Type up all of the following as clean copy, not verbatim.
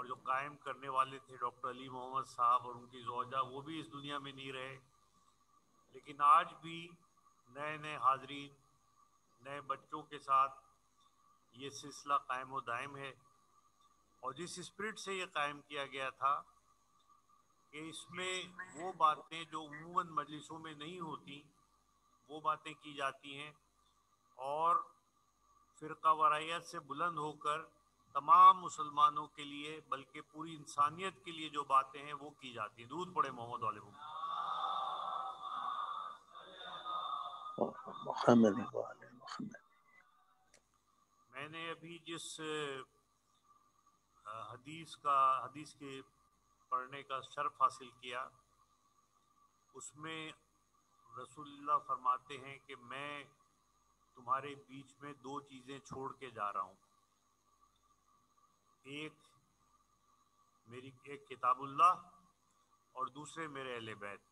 اور جو قائم کرنے والے تھے ڈاکٹر علی محمد صاحب اور ان کی زوجہ، وہ بھی اس دنیا میں نہیں رہے، لیکن آج بھی نئے نئے حاضرین، نئے بچوں کے ساتھ یہ سلسلہ قائم و دائم ہے۔ اور جس اسپرٹ سے یہ قائم کیا گیا تھا کہ اس میں وہ باتیں جو عموماً مجلسوں میں نہیں ہوتی وہ باتیں کی جاتی ہیں، اور فرقہ وارائیت سے بلند ہو کر تمام مسلمانوں کے لیے بلکہ پوری انسانیت کے لیے جو باتیں ہیں وہ کی جاتی ہیں۔ درود پڑھے محمد والے محمد محمد۔ میں نے ابھی جس حدیث کے پڑھنے کا شرف حاصل کیا، اس میں رسول اللہ فرماتے ہیں کہ میں تمہارے بیچ میں دو چیزیں چھوڑ کے جا رہا ہوں، ایک کتاب اللہ اور دوسرے میرے اہل بیت۔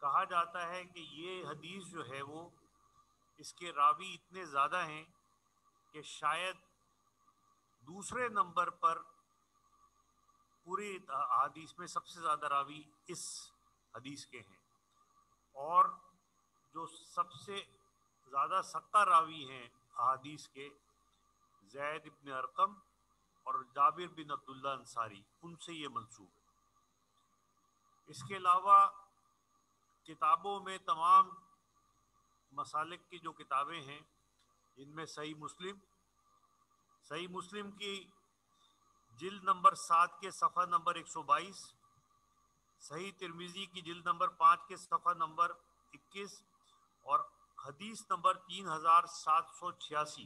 کہا جاتا ہے کہ یہ حدیث جو ہے وہ اس کے راوی اتنے زیادہ ہیں کہ شاید دوسرے نمبر پر پوری حدیث میں سب سے زیادہ راوی اس حدیث کے ہیں، اور جو سب سے زیادہ ثقہ راوی ہیں حدیث کے زید بن ارقم اور جابر بن عبداللہ انصاری، ان سے یہ منسوب ہے۔ اس کے علاوہ کتابوں میں تمام مسالک کی جو کتابیں ہیں، ان میں صحیح مسلم کی جلد نمبر 7 کے صفحہ نمبر 122، صحیح ترمذی کی جلد نمبر 5 کے صفحہ نمبر 21 اور حدیث نمبر 3786،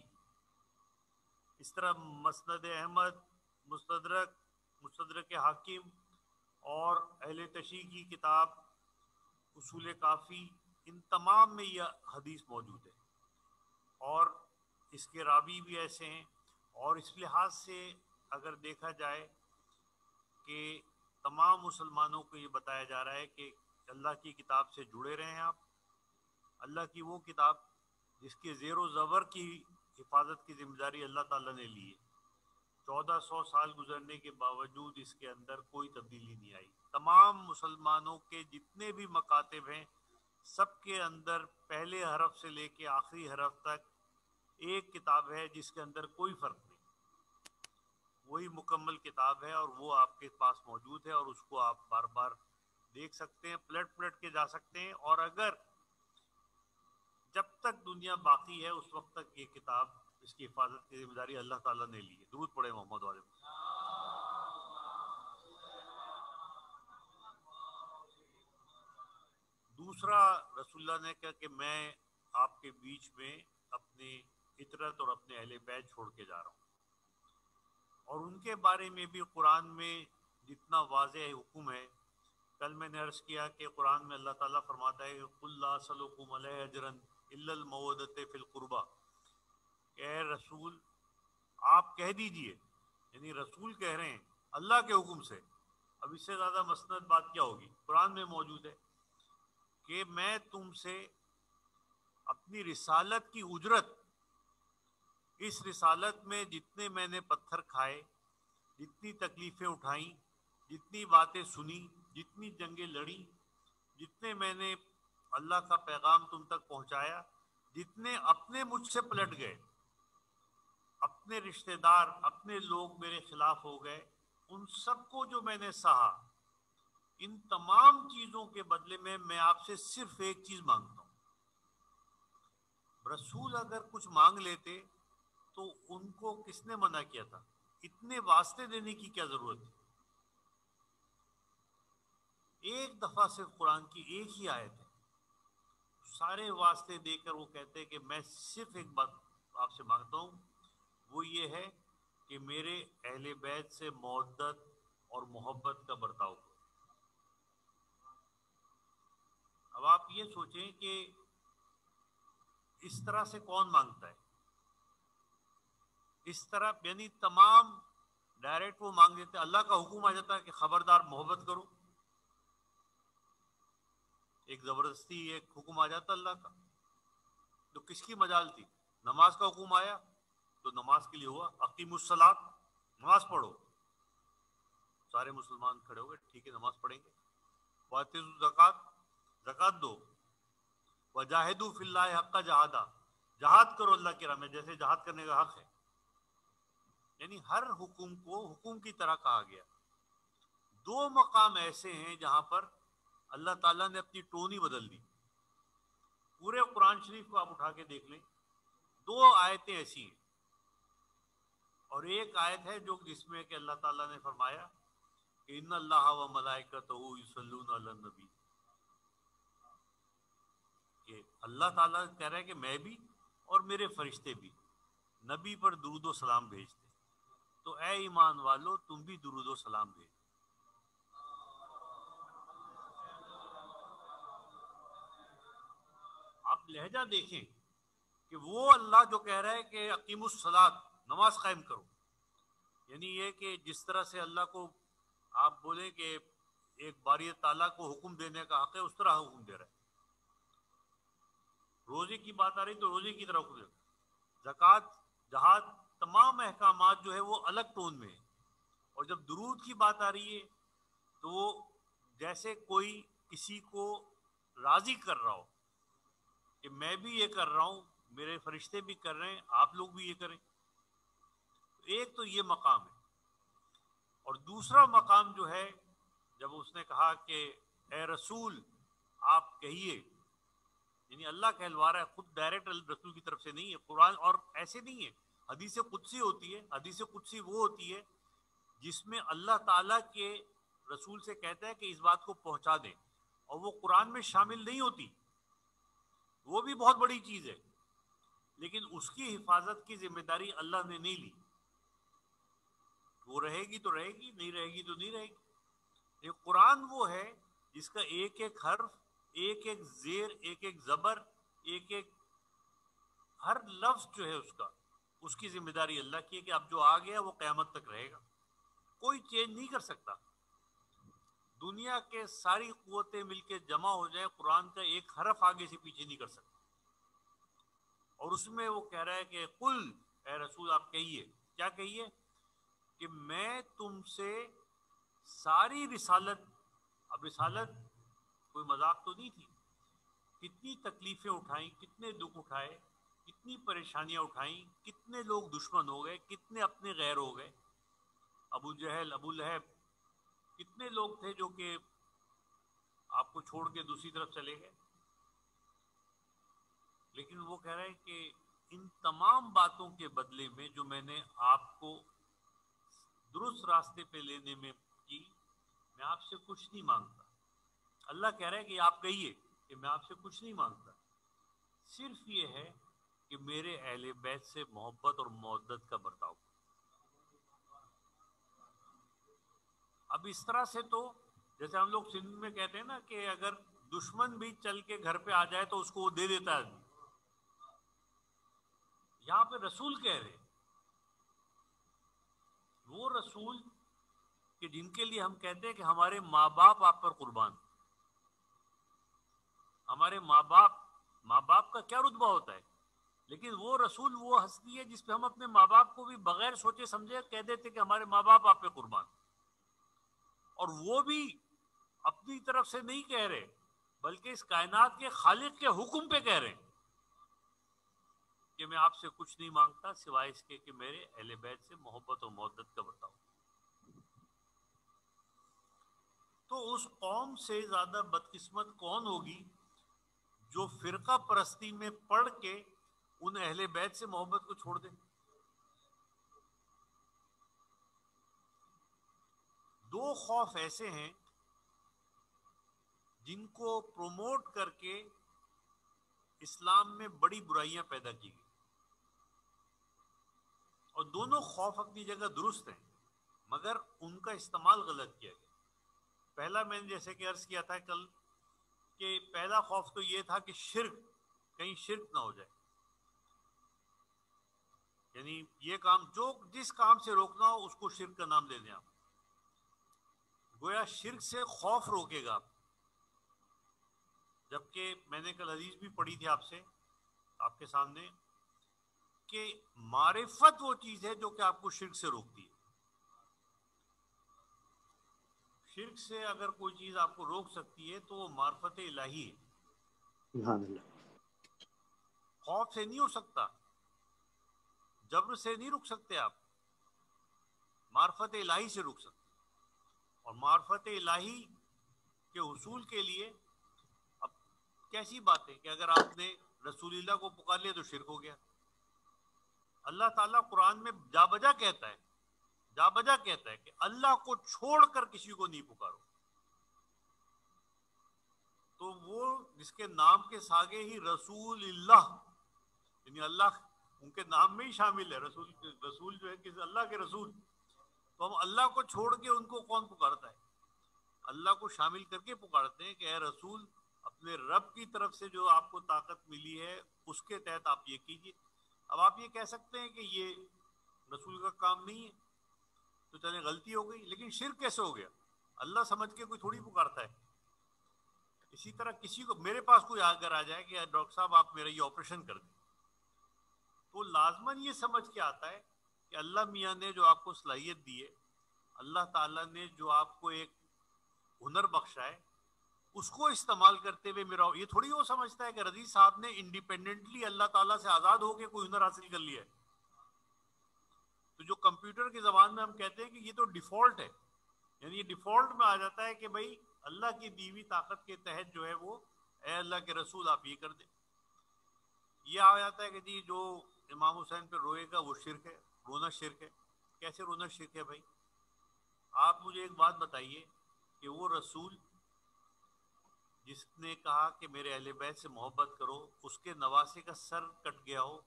اس طرح مسند احمد، مستدرک حاکم اور اہل تشیع کی کتاب اصول کافی، ان تمام میں یہ حدیث موجود ہے، اور اس کے راوی بھی ایسے ہیں۔ اور اس لحاظ سے اگر دیکھا جائے کہ تمام مسلمانوں کو یہ بتایا جا رہا ہے کہ اللہ کی کتاب سے جڑے رہیں آپ، اللہ کی وہ کتاب جس کے زیر و زبر کی حفاظت کی ذمہ داری اللہ تعالیٰ نے لی ہے۔ 1400 سال گزرنے کے باوجود اس کے اندر کوئی تبدیلی نہیں آئی۔ تمام مسلمانوں کے جتنے بھی مکاتب ہیں، سب کے اندر پہلے حرف سے لے کے آخری حرف تک ایک کتاب ہے جس کے اندر کوئی فرق نہیں، وہی مکمل کتاب ہے، اور وہ آپ کے پاس موجود ہے، اور اس کو آپ بار بار دیکھ سکتے ہیں، پلٹ کے جا سکتے ہیں، اور اگر جب تک دنیا باقی ہے اس وقت تک یہ کتاب، اس کی حفاظت کی ذمہ داری اللہ تعالیٰ نے لی ہے۔ درود پڑھے محمد والے۔ دوسرا، رسول اللہ نے کہا کہ میں آپ کے بیچ میں اپنی فطرت اور اپنے اہل بیت چھوڑ کے جا رہا ہوں، اور ان کے بارے میں بھی قرآن میں جتنا واضح حکم ہے، کل میں نے عرض کیا کہ قرآن میں اللہ تعالیٰ فرماتا ہے قُلْ لَا أَسْأَلُكُمْ عَلَيْهِ أَجْرًا إِلَّا الْمَوَدَّةَ فِي الْقُرْبَى، کہ اے رسول آپ کہہ دیجئے، یعنی رسول کہہ رہے ہیں اللہ کے حکم سے، اب اس سے زیادہ مسند بات کیا ہوگی؟ قرآن میں موجود ہے کہ میں تم سے اپنی رسالت کی اجرت، اس رسالت میں جتنے میں نے پتھر کھائے، جتنی تکلیفیں اٹھائیں، جتنی باتیں سنی، جتنی جنگیں لڑی، جتنے میں نے اللہ کا پیغام تم تک پہنچایا، جتنے اپنے مجھ سے پلٹ گئے، اپنے رشتہ دار، اپنے لوگ میرے خلاف ہو گئے، ان سب کو جو میں نے سہا، ان تمام چیزوں کے بدلے میں آپ سے صرف ایک چیز مانگتا ہوں۔ رسول اگر کچھ مانگ لیتے تو ان کو کس نے منع کیا تھا؟ اتنے واسطے دینے کی کیا ضرورت تھی؟ ایک دفعہ صرف قرآن کی ایک ہی آیت ہے، سارے واسطے دے کر وہ کہتے ہیں کہ میں صرف ایک بات آپ سے مانگتا ہوں، وہ یہ ہے کہ میرے اہل بیت سے مودت اور محبت کا برتاؤ کرو۔ اب آپ یہ سوچیں کہ اس طرح سے کون مانگتا ہے؟ اس طرح یعنی تمام ڈائریکٹ وہ مانگ دیتے، اللہ کا حکم آ جاتا ہے کہ خبردار محبت کرو، ایک زبردستی ایک حکم آ جاتا اللہ کا، تو کس کی مجال تھی؟ نماز کا حکم آیا تو نماز کے لیے ہوا، اقیم الصلاۃ، نماز پڑھو. سارے مسلمان کھڑے ہو گئے, ٹھیک ہے نماز پڑھیں گے. وَآتِوا الزَّکَاۃَ, زکات دو. وَجَاہِدُوا فِی اللَّہِ حَقَّ جہادہ, جہاد کرو اللہ کی راہ میں جیسے جہاد کرنے کا حق ہے. یعنی ہر حکم کو حکم کی طرح کہا گیا. دو مقام ایسے ہیں جہاں پر اللہ تعالیٰ نے اپنی ٹون ہی بدل دی. پورے قرآن شریف کو آپ اٹھا کے دیکھ لیں, دو آیتیں ایسی ہیں, اور ایک آیت ہے جو جس میں کہ اللہ تعالیٰ نے فرمایا کہ ان اللہ و ملائکتہ یصلون علی النبی, کہ اللہ تعالیٰ کہہ رہا ہے کہ میں بھی اور میرے فرشتے بھی نبی پر درود و سلام بھیجتے. تو اے ایمان والو تم بھی درود و سلام بھیجو. آپ لہجہ دیکھیں کہ وہ اللہ جو کہہ رہا ہے کہ اقیم الصلاۃ, نماز قائم کرو, یعنی یہ کہ جس طرح سے اللہ کو آپ بولیں کہ ایک باری تعالیٰ کو حکم دینے کا حق ہے, اس طرح حکم دے رہا ہے. روزے کی بات آ رہی تو روزے کی طرح حکم دے رہا ہے. زکوٰۃ, جہاد, تمام احکامات جو ہے وہ الگ ٹون میں ہے. اور جب درود کی بات آ رہی ہے تو وہ جیسے کوئی کسی کو راضی کر رہا ہو کہ میں بھی یہ کر رہا ہوں, میرے فرشتے بھی کر رہے ہیں, آپ لوگ بھی یہ کریں. ایک تو یہ مقام ہے. اور دوسرا مقام جو ہے جب اس نے کہا کہ اے رسول آپ کہیے, یعنی اللہ کہلوا رہا ہے, خود ڈائریکٹ رسول کی طرف سے نہیں ہے. قرآن اور ایسے نہیں ہے, حدیث قدسی ہوتی ہے. حدیث قدسی وہ ہوتی ہے جس میں اللہ تعالیٰ کے رسول سے کہتا ہے کہ اس بات کو پہنچا دیں, اور وہ قرآن میں شامل نہیں ہوتی. وہ بھی بہت بڑی چیز ہے, لیکن اس کی حفاظت کی ذمہ داری اللہ نے نہیں لی. وہ رہے گی تو رہے گی, نہیں رہے گی تو نہیں رہے گی. یہ قرآن وہ ہے جس کا ایک ایک حرف, ایک ایک زیر, ایک ایک زبر, ایک ایک ہر لفظ جو ہے اس کی ذمہ داری اللہ کی ہے کہ اب جو آ گیا وہ قیامت تک رہے گا, کوئی چینج نہیں کر سکتا. دنیا کے ساری قوتیں مل کے جمع ہو جائیں, قرآن کا ایک حرف آگے سے پیچھے نہیں کر سکتا. اور اس میں وہ کہہ رہا ہے کہ قل, اے رسول آپ کہیے, کیا کہیے, کہ میں تم سے ساری رسالت, اب رسالت کوئی مذاق تو نہیں تھی, کتنی تکلیفیں اٹھائیں, کتنے دکھ اٹھائے, کتنی پریشانیاں اٹھائیں, کتنے لوگ دشمن ہو گئے, کتنے اپنے غیر ہو گئے. ابو جہل, ابو لہب, کتنے لوگ تھے جو کہ آپ کو چھوڑ کے دوسری طرف چلے گئے. لیکن وہ کہہ رہے ہیں کہ ان تمام باتوں کے بدلے میں جو میں نے آپ کو درست راستے پہ لینے میں کی, میں آپ سے کچھ نہیں مانگتا. اللہ کہہ رہا ہے کہ آپ کہیے کہ میں آپ سے کچھ نہیں مانگتا, صرف یہ ہے کہ میرے اہل بیت سے محبت اور مودت کا برتاؤ. اب اس طرح سے تو جیسے ہم لوگ سندھ میں کہتے ہیں نا کہ اگر دشمن بھی چل کے گھر پہ آ جائے تو اس کو وہ دے دیتا ہے. یہاں پہ رسول کہہ رہے, وہ رسول کہ جن کے لیے ہم کہتے ہیں کہ ہمارے ماں باپ آپ پر قربان. ہمارے ماں باپ کا کیا رتبہ ہوتا ہے, لیکن وہ رسول وہ ہستی ہے جس پہ ہم اپنے ماں باپ کو بھی بغیر سوچے سمجھے کہہ دیتے کہ ہمارے ماں باپ آپ پہ قربان. اور وہ بھی اپنی طرف سے نہیں کہہ رہے, بلکہ اس کائنات کے خالق کے حکم پہ کہہ رہے ہیں کہ میں آپ سے کچھ نہیں مانگتا سوائے اس کے کہ میرے اہل بیت سے محبت و مودت کا برتاؤ. تو اس قوم سے زیادہ بدقسمت کون ہوگی جو فرقہ پرستی میں پڑھ کے ان اہل بیت سے محبت کو چھوڑ دے. دو خوف ایسے ہیں جن کو پروموٹ کر کے اسلام میں بڑی برائیاں پیدا کی گئی, اور دونوں خوف اپنی جگہ درست ہیں, مگر ان کا استعمال غلط کیا گیا. پہلا میں نے جیسے کہ عرض کیا تھا کل کہ پہلا خوف تو یہ تھا کہ شرک, کہیں شرک نہ ہو جائے. یعنی یہ کام جو جس کام سے روکنا ہو اس کو شرک کا نام دے دیں آپ, گویا شرک سے خوف روکے گا. جبکہ میں نے کل حدیث بھی پڑھی تھی آپ کے سامنے کہ معرفت وہ چیز ہے جو کہ آپ کو شرک سے روکتی ہے. شرک سے اگر کوئی چیز آپ کو روک سکتی ہے تو وہ معرفت الہی ہے. سبحان اللہ. خوف سے نہیں ہو سکتا, جبر سے نہیں رک سکتے آپ, معرفت الہی سے رک سکتے. اور معرفت الہی کے حصول کے لیے اب کیسی بات ہے کہ اگر آپ نے رسول اللہ کو پکار لیا تو شرک ہو گیا. اللہ تعالیٰ قرآن میں جا بجا کہتا ہے کہ اللہ کو چھوڑ کر کسی کو نہیں پکارو. تو وہ جس کے نام کے ساگے ہی رسول اللہ, یعنی اللہ ان کے نام میں ہی شامل ہے, رسول جو ہے کہ اللہ کے رسول. تو ہم اللہ کو چھوڑ کے ان کو کون پکارتا ہے؟ اللہ کو شامل کر کے پکارتے ہیں کہ اے رسول, اپنے رب کی طرف سے جو آپ کو طاقت ملی ہے اس کے تحت آپ یہ کیجیے. اب آپ یہ کہہ سکتے ہیں کہ یہ رسول کا کام نہیں ہے تو چلے غلطی ہو گئی, لیکن شرک کیسے ہو گیا؟ اللہ سمجھ کے کوئی تھوڑی پکارتا ہے. اسی طرح کسی کو میرے پاس کوئی اگر آ جائے کہ ڈاکٹر صاحب آپ میرا یہ آپریشن کر دیں, تو لازماً یہ سمجھ کے آتا ہے کہ اللہ میاں نے جو آپ کو صلاحیت دی ہے, اللہ تعالیٰ نے جو آپ کو ایک ہنر بخشا ہے, اس کو استعمال کرتے ہوئے میرا یہ تھوڑی وہ سمجھتا ہے کہ رضی صاحب نے انڈیپینڈنٹلی اللہ تعالیٰ سے آزاد ہو کے کوئی ہنر حاصل کر لیا ہے. تو جو کمپیوٹر کی زبان میں ہم کہتے ہیں کہ یہ تو ڈیفالٹ ہے, یعنی یہ ڈیفالٹ میں آ جاتا ہے کہ بھائی اللہ کی دیوی طاقت کے تحت جو ہے وہ اے اللہ کے رسول آپ یہ کر دیں. یہ آ جاتا ہے کہ جی جو امام حسین پہ روئے گا وہ شرک ہے, رونا شرک ہے. کیسے رونا شرک ہے بھائی؟ آپ مجھے ایک بات بتائیے کہ وہ رسول جس نے کہا کہ میرے اہل بیت سے محبت کرو, اس کے نواسے کا سر کٹ گیا ہو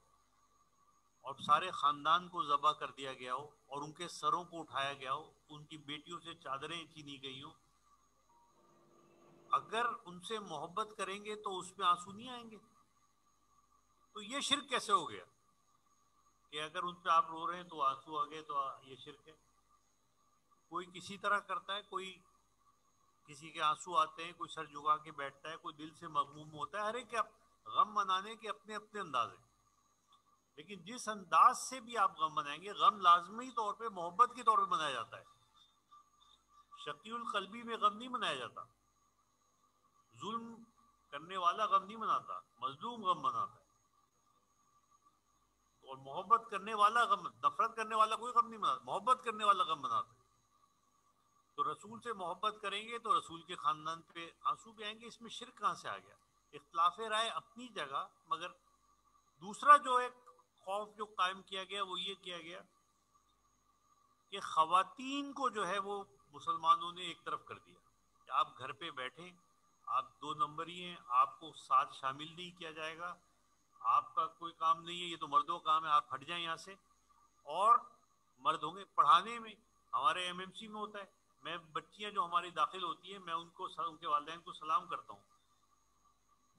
اور سارے خاندان کو ذبح کر دیا گیا ہو اور ان کے سروں کو اٹھایا گیا ہو, ان کی بیٹیوں سے چادریں چھینی گئی ہوں, اگر ان سے محبت کریں گے تو اس میں آنسو نہیں آئیں گے؟ تو یہ شرک کیسے ہو گیا کہ اگر ان پہ آپ رو رہے ہیں تو آنسو آ گئے تو یہ شرک ہے؟ کوئی کسی طرح کرتا ہے, کوئی کسی کے آنسو آتے ہیں, کوئی سر جھکا کے بیٹھتا ہے, کوئی دل سے مغموم ہوتا ہے. ہر ایک کے غم منانے کے اپنے اپنے انداز ہیں, لیکن جس انداز سے بھی آپ غم منائیں گے, غم لازمی طور پہ محبت کے طور پہ منایا جاتا ہے. شقی القلبی میں غم نہیں منایا جاتا, ظلم کرنے والا غم نہیں مناتا, مظلوم غم مناتا ہے. اور محبت کرنے والا غم, نفرت کرنے والا کوئی غم نہیں مناتا, محبت کرنے والا غم مناتا ہے. تو رسول سے محبت کریں گے تو رسول کے خاندان پہ آنسو بھی آئیں گے. اس میں شرک کہاں سے آ گیا؟ اختلاف رائے اپنی جگہ, مگر دوسرا جو ایک خوف جو قائم کیا گیا وہ یہ کیا گیا کہ خواتین کو جو ہے وہ مسلمانوں نے ایک طرف کر دیا کہ آپ گھر پہ بیٹھیں, آپ 2 نمبری ہیں, آپ کو ساتھ شامل نہیں کیا جائے گا, آپ کا کوئی کام نہیں ہے, یہ تو مردوں کا کام ہے, آپ ہٹ جائیں یہاں سے. اور مرد ہوں گے پڑھانے میں, ہمارے ایم ایم سی میں ہوتا ہے, میں بچیاں جو ہماری داخل ہوتی ہیں میں ان کو ان کے والدین کو سلام کرتا ہوں.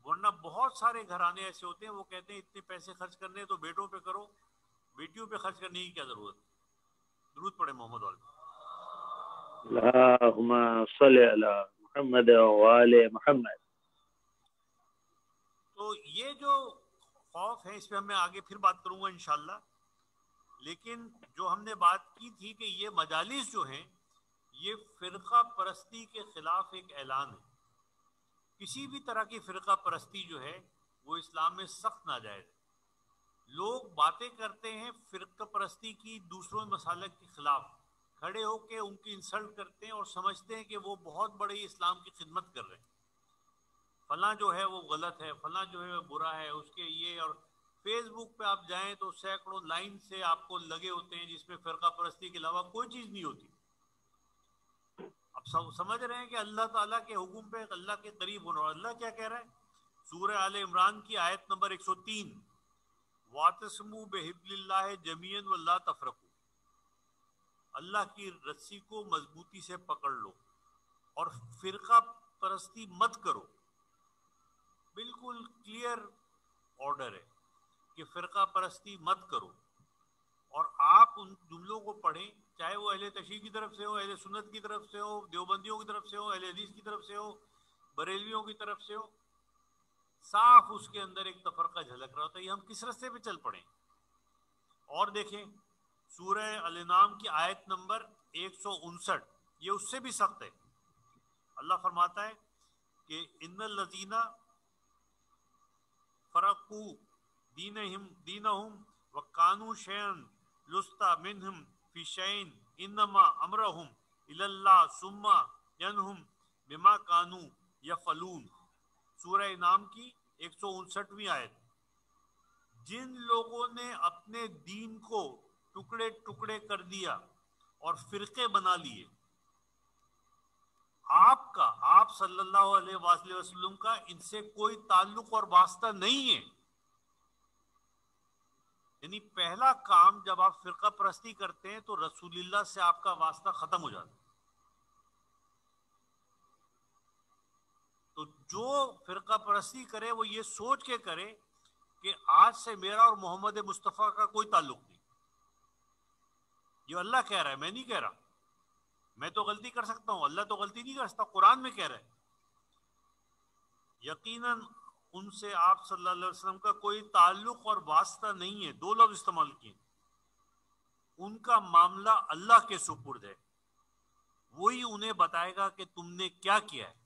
ورنہ بہت سارے گھرانے ایسے ہوتے ہیں وہ کہتے ہیں اتنے پیسے خرچ کرنے تو بیٹوں پہ کرو, بیٹیوں پہ خرچ کرنے کی کیا ضرورت. درود پڑھے محمد والے. اللہم صلی علی محمد وآل محمد. تو یہ جو خوف ہے اس پہ میں آگے پھر بات کروں گا انشاءاللہ. لیکن جو ہم نے بات کی تھی کہ یہ مجالس جو ہیں یہ فرقہ پرستی کے خلاف ایک اعلان ہے. کسی بھی طرح کی فرقہ پرستی جو ہے وہ اسلام میں سخت ناجائز ہے. لوگ باتیں کرتے ہیں فرقہ پرستی کی دوسروں مسالک کے خلاف, کھڑے ہو کے ان کی انسلٹ کرتے ہیں اور سمجھتے ہیں کہ وہ بہت بڑی اسلام کی خدمت کر رہے ہیں. فلاں جو ہے وہ غلط ہے, فلاں جو ہے وہ برا ہے, اس کے یہ. اور فیس بک پہ آپ جائیں تو سینکڑوں لائن سے آپ کو لگے ہوتے ہیں جس میں فرقہ پرستی کے علاوہ کوئی چیز نہیں ہوتی. اب سمجھ رہے ہیں کہ اللہ تعالیٰ کے حکم پہ اللہ کے قریب ہونا. اللہ کیا کہہ رہا ہے سورہ آل عمران کی آیت نمبر 103, وَاعْتَصِمُوا بِحَبْلِ اللَّهِ جَمِيعًا وَلَا تَفْرَقُوا, اللہ کی رسی کو مضبوطی سے پکڑ لو اور فرقہ پرستی مت کرو. بالکل کلیئر آرڈر ہے کہ فرقہ پرستی مت کرو. اور آپ ان جملوں کو پڑھیں, چاہے وہ اہل تشیع کی طرف سے ہو, اہل سنت کی طرف سے ہو, دیوبندیوں کی طرف سے ہو, اہل حدیث کی طرف سے ہو, بریلویوں کی طرف سے ہو, صاف اس کے اندر ایک تفرقہ جھلک رہا ہوتا ہے. یہ ہم کس رستے پہ چل پڑیں. اور دیکھیں سورہ الانعام کی آیت نمبر 159, یہ اس سے بھی سخت ہے. اللہ فرماتا ہے کہ ان الذین فرقوا دینہم وکانوا شیئا لست منہم فی شیء انما امرہم الی اللہ ثم ینہم بما کانوا یفعلون، سورہ انعام کی 159ویں آیت۔ جن لوگوں نے اپنے دین کو ٹکڑے ٹکڑے کر دیا اور فرقے بنا لیے، آپ صلی اللہ علیہ وآلہ وسلم کا ان سے کوئی تعلق اور واسطہ نہیں ہے۔ یعنی پہلا کام جب آپ فرقہ پرستی کرتے ہیں تو رسول اللہ سے آپ کا واسطہ ختم ہو جاتا ہے۔ تو جو فرقہ پرستی کرے وہ یہ سوچ کے کرے کہ آج سے میرا اور محمد مصطفیٰ کا کوئی تعلق نہیں۔ یہ اللہ کہہ رہا ہے، میں نہیں کہہ رہا۔ میں تو غلطی کر سکتا ہوں، اللہ تو غلطی نہیں کر سکتا، قرآن میں کہہ رہا ہے۔ یقیناً ان سے آپ صلی اللہ علیہ وسلم کا کوئی تعلق اور واسطہ نہیں ہے، دو لفظ استعمال کیے۔ ان کا معاملہ اللہ کے سپرد ہے، وہی انہیں بتائے گا کہ تم نے کیا کیا ہے۔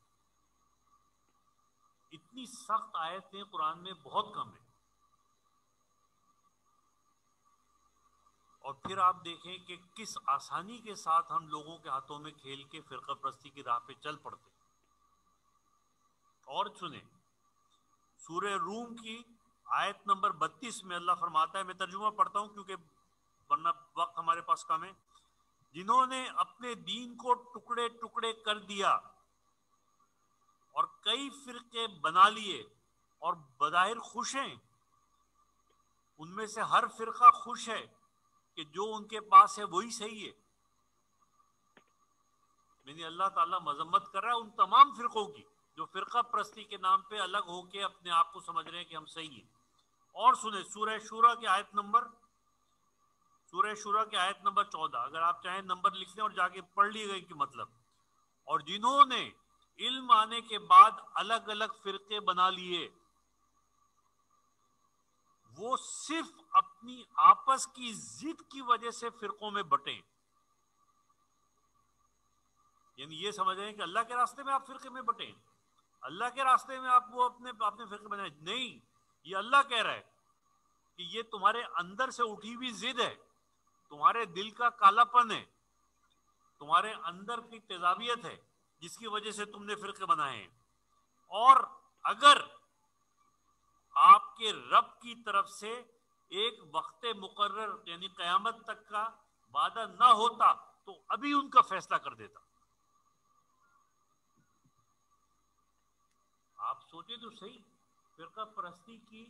اتنی سخت آیتیں قرآن میں بہت کم ہیں۔ اور پھر آپ دیکھیں کہ کس آسانی کے ساتھ ہم لوگوں کے ہاتھوں میں کھیل کے فرقہ پرستی کی راہ پہ چل پڑتے۔ اور سنیں، سورہ روم کی آیت نمبر 32 میں اللہ فرماتا ہے، میں ترجمہ پڑھتا ہوں کیونکہ ورنہ وقت ہمارے پاس کم ہے۔ جنہوں نے اپنے دین کو ٹکڑے ٹکڑے کر دیا اور کئی فرقے بنا لیے اور بظاہر خوش ہیں، ان میں سے ہر فرقہ خوش ہے کہ جو ان کے پاس ہے وہی صحیح ہے۔ یعنی اللہ تعالیٰ مذمت کر رہا ہے ان تمام فرقوں کی جو فرقہ پرستی کے نام پہ الگ ہو کے اپنے آپ کو سمجھ رہے ہیں کہ ہم صحیح ہیں۔ اور سنیں سورہ شورى کی آیت نمبر 14، اگر آپ چاہیں نمبر لکھ لیں اور جا کے پڑھ لیے گئے کہ مطلب۔ اور جنہوں نے علم آنے کے بعد الگ الگ فرقے بنا لیے، وہ صرف اپنی آپس کی ضد کی وجہ سے فرقوں میں بٹے۔ یعنی یہ سمجھ رہے ہیں کہ اللہ کے راستے میں آپ فرقے میں بٹے، اللہ کے راستے میں آپ وہ اپنے فرقے بنائیں۔ نہیں، یہ اللہ کہہ رہا ہے کہ یہ تمہارے اندر سے اٹھی ہوئی ضد ہے، تمہارے دل کا کالا پن ہے، تمہارے اندر کی تیزابیت ہے جس کی وجہ سے تم نے فرقے بنائے ہیں۔ اور اگر آپ کے رب کی طرف سے ایک وقت مقرر یعنی قیامت تک کا وعدہ نہ ہوتا تو ابھی ان کا فیصلہ کر دیتا۔ آپ سوچیں تو صحیح، فرقہ پرستی کی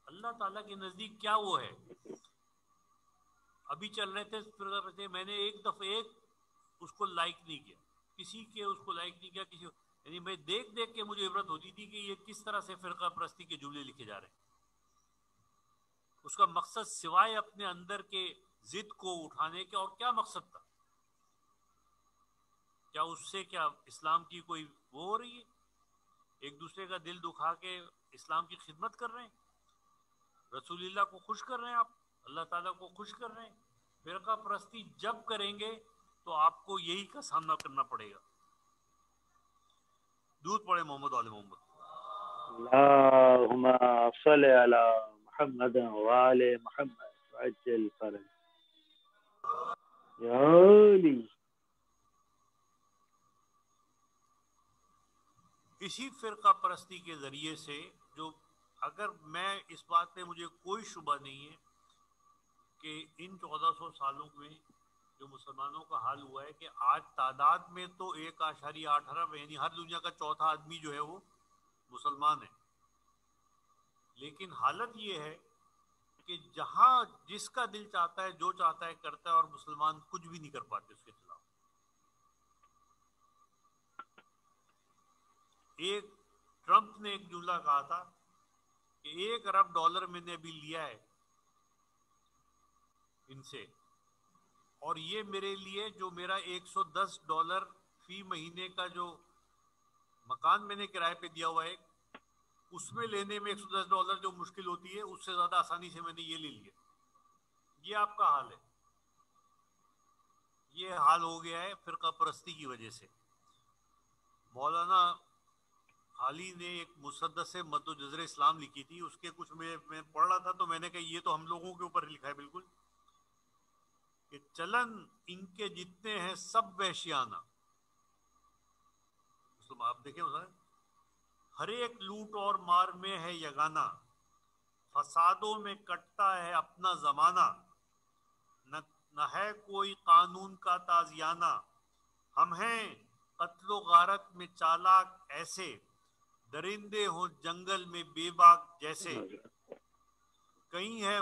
اللہ تعالیٰ کے نزدیک کیا وہ ہے؟ ابھی چل رہے تھے فرقہ پرستی، میں نے ایک دفعہ اس کو لائک نہیں کیا، کسی کے اس کو لائک نہیں کیا، یعنی میں دیکھ کے مجھے عبرت ہوتی تھی کہ یہ کس طرح سے فرقہ پرستی کے جملے لکھے جا رہے ہیں۔ اس کا مقصد سوائے اپنے اندر کے ضد کو اٹھانے کے اور کیا مقصد تھا؟ کیا اس سے کیا اسلام کی کوئی وہ ہو رہی ہے؟ ایک دوسرے کا دل دکھا کے اسلام کی خدمت کر رہے ہیں، رسول اللہ کو خوش کر رہے ہیں، آپ اللہ تعالیٰ کو خوش کر رہے ہیں۔ فرقہ پرستی جب کریں گے تو آپ کو یہی کا سامنا کرنا پڑے گا۔ دودھ پڑے محمد علیہ محمد۔ اللهم صل على محمد وآل محمد وعجل فرج یا علی۔ اسی فرقہ پرستی کے ذریعے سے جو اگر میں اس بات پہ مجھے کوئی شبہ نہیں ہے کہ ان 1400 سالوں میں جو مسلمانوں کا حال ہوا ہے کہ آج تعداد میں تو 1.8 ارب، یعنی ہر دنیا کا چوتھا آدمی جو ہے وہ مسلمان ہے، لیکن حالت یہ ہے کہ جہاں جس کا دل چاہتا ہے جو چاہتا ہے کرتا ہے، اور مسلمان کچھ بھی نہیں کر پاتے اس کے خلاف۔ ایک ٹرمپ نے ایک جملہ کہا تھا کہ $1 ارب میں نے ابھی لیا ہے ان سے، اور یہ میرے لیے جو میرا $110 فی مہینے کا جو مکان میں نے کرائے پہ دیا ہوا ہے اس میں لینے میں $110 جو مشکل ہوتی ہے اس سے زیادہ آسانی سے میں نے یہ لے لیا۔ یہ آپ کا حال ہے، یہ حال ہو گیا ہے فرقہ پرستی کی وجہ سے۔ مولانا علی نے ایک مسدس مد و جزر اسلام لکھی تھی، اس کے کچھ میں پڑھ رہا تھا تو میں نے کہا یہ تو ہم لوگوں کے اوپر لکھا ہے بالکل، کہ چلن ان کے جتنے ہیں سب وحشیانہ. آپ دیکھیں ہر ایک لوٹ اور مار میں ہے یگانہ، فسادوں میں کٹتا ہے اپنا زمانہ، نہ ہے کوئی قانون کا تازیانہ. ہم ہیں قتل و غارت میں چالاک ایسے، درندے ہوں جنگل میں بے باک جیسے. کہیں ہے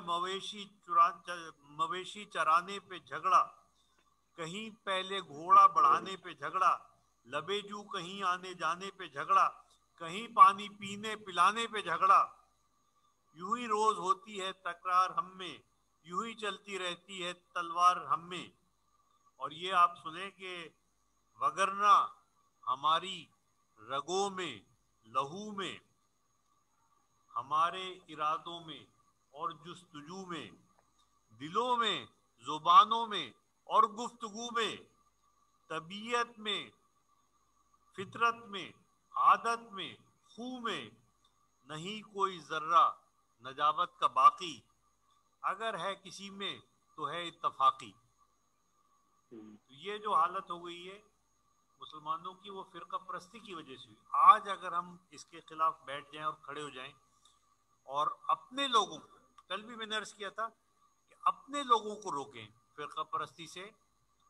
مویشی چرانے پہ جھگڑا، کہیں پہلے گھوڑا بڑھانے پہ جھگڑا، لبے جو کہیں آنے جانے پہ جھگڑا، کہیں پانی پینے پلانے پہ جھگڑا. یوں ہی روز ہوتی ہے تکرار ہم میں، یوں ہی چلتی رہتی ہے تلوار ہم میں. اور یہ آپ سنیں کہ وگرنہ ہماری رگوں میں، لہو میں، ہمارے ارادوں میں اور جستجو میں، دلوں میں، زبانوں میں اور گفتگو میں، طبیعت میں، فطرت میں، عادت میں، خو میں، نہیں کوئی ذرہ نجابت کا باقی، اگر ہے کسی میں تو ہے اتفاقی. تو یہ جو حالت ہو گئی ہے مسلمانوں کی، وہ فرقہ پرستی کی وجہ سے ہوئی. آج اگر ہم اس کے خلاف بیٹھ جائیں اور کھڑے ہو جائیں اور اپنے لوگوں کو، کل بھی میں نے عرض کیا تھا کہ اپنے لوگوں کو روکیں فرقہ پرستی سے.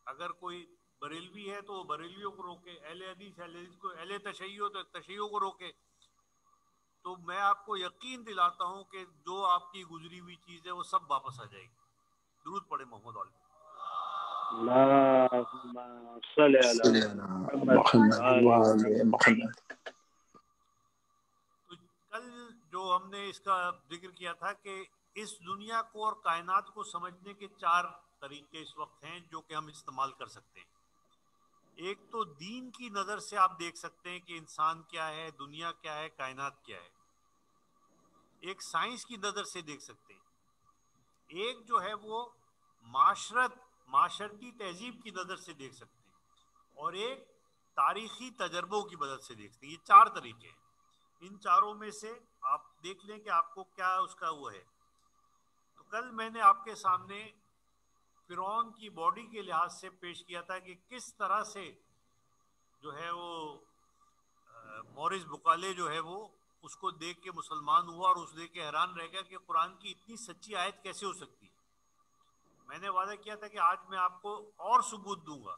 اگر کوئی بریلوی ہے تو وہ بریلویوں کو روکے، اہل حدیث کو، اہل تشیع تو تشیعوں کو روکے. تو میں آپ کو یقین دلاتا ہوں کہ جو آپ کی گزری ہوئی چیز ہے وہ سب واپس آ جائے گی. درود پڑھے محمد علی. اللهم صل على محمد وآل محمد. تو کل جو ہم نے اس کا ذکر کیا تھا کہ اس دنیا کو اور کائنات کو سمجھنے کے 4 طریقے اس وقت ہیں جو کہ ہم استعمال کر سکتے ہیں. ایک تو دین کی نظر سے آپ دیکھ سکتے ہیں کہ انسان کیا ہے، دنیا کیا ہے، کائنات کیا ہے. ایک سائنس کی نظر سے دیکھ سکتے ہیں. ایک جو ہے وہ معاشرتی تہذیب کی نظر سے دیکھ سکتے ہیں. اور ایک تاریخی تجربوں کی مدد سے دیکھ سکتے ہیں. یہ 4 طریقے ہیں. ان چاروں میں سے آپ دیکھ لیں کہ آپ کو کیا اس کا وہ ہے. تو کل میں نے آپ کے سامنے فرعون کی باڈی کے لحاظ سے پیش کیا تھا کہ کس طرح سے جو ہے وہ مورس بکالے جو ہے وہ اس کو دیکھ کے مسلمان ہوا اور اس دیکھ کے حیران رہ گیا کہ قرآن کی اتنی سچی آیت کیسے ہو سکتی ہے. میں نے وعدہ کیا تھا کہ آج میں آپ کو اور ثبوت دوں گا.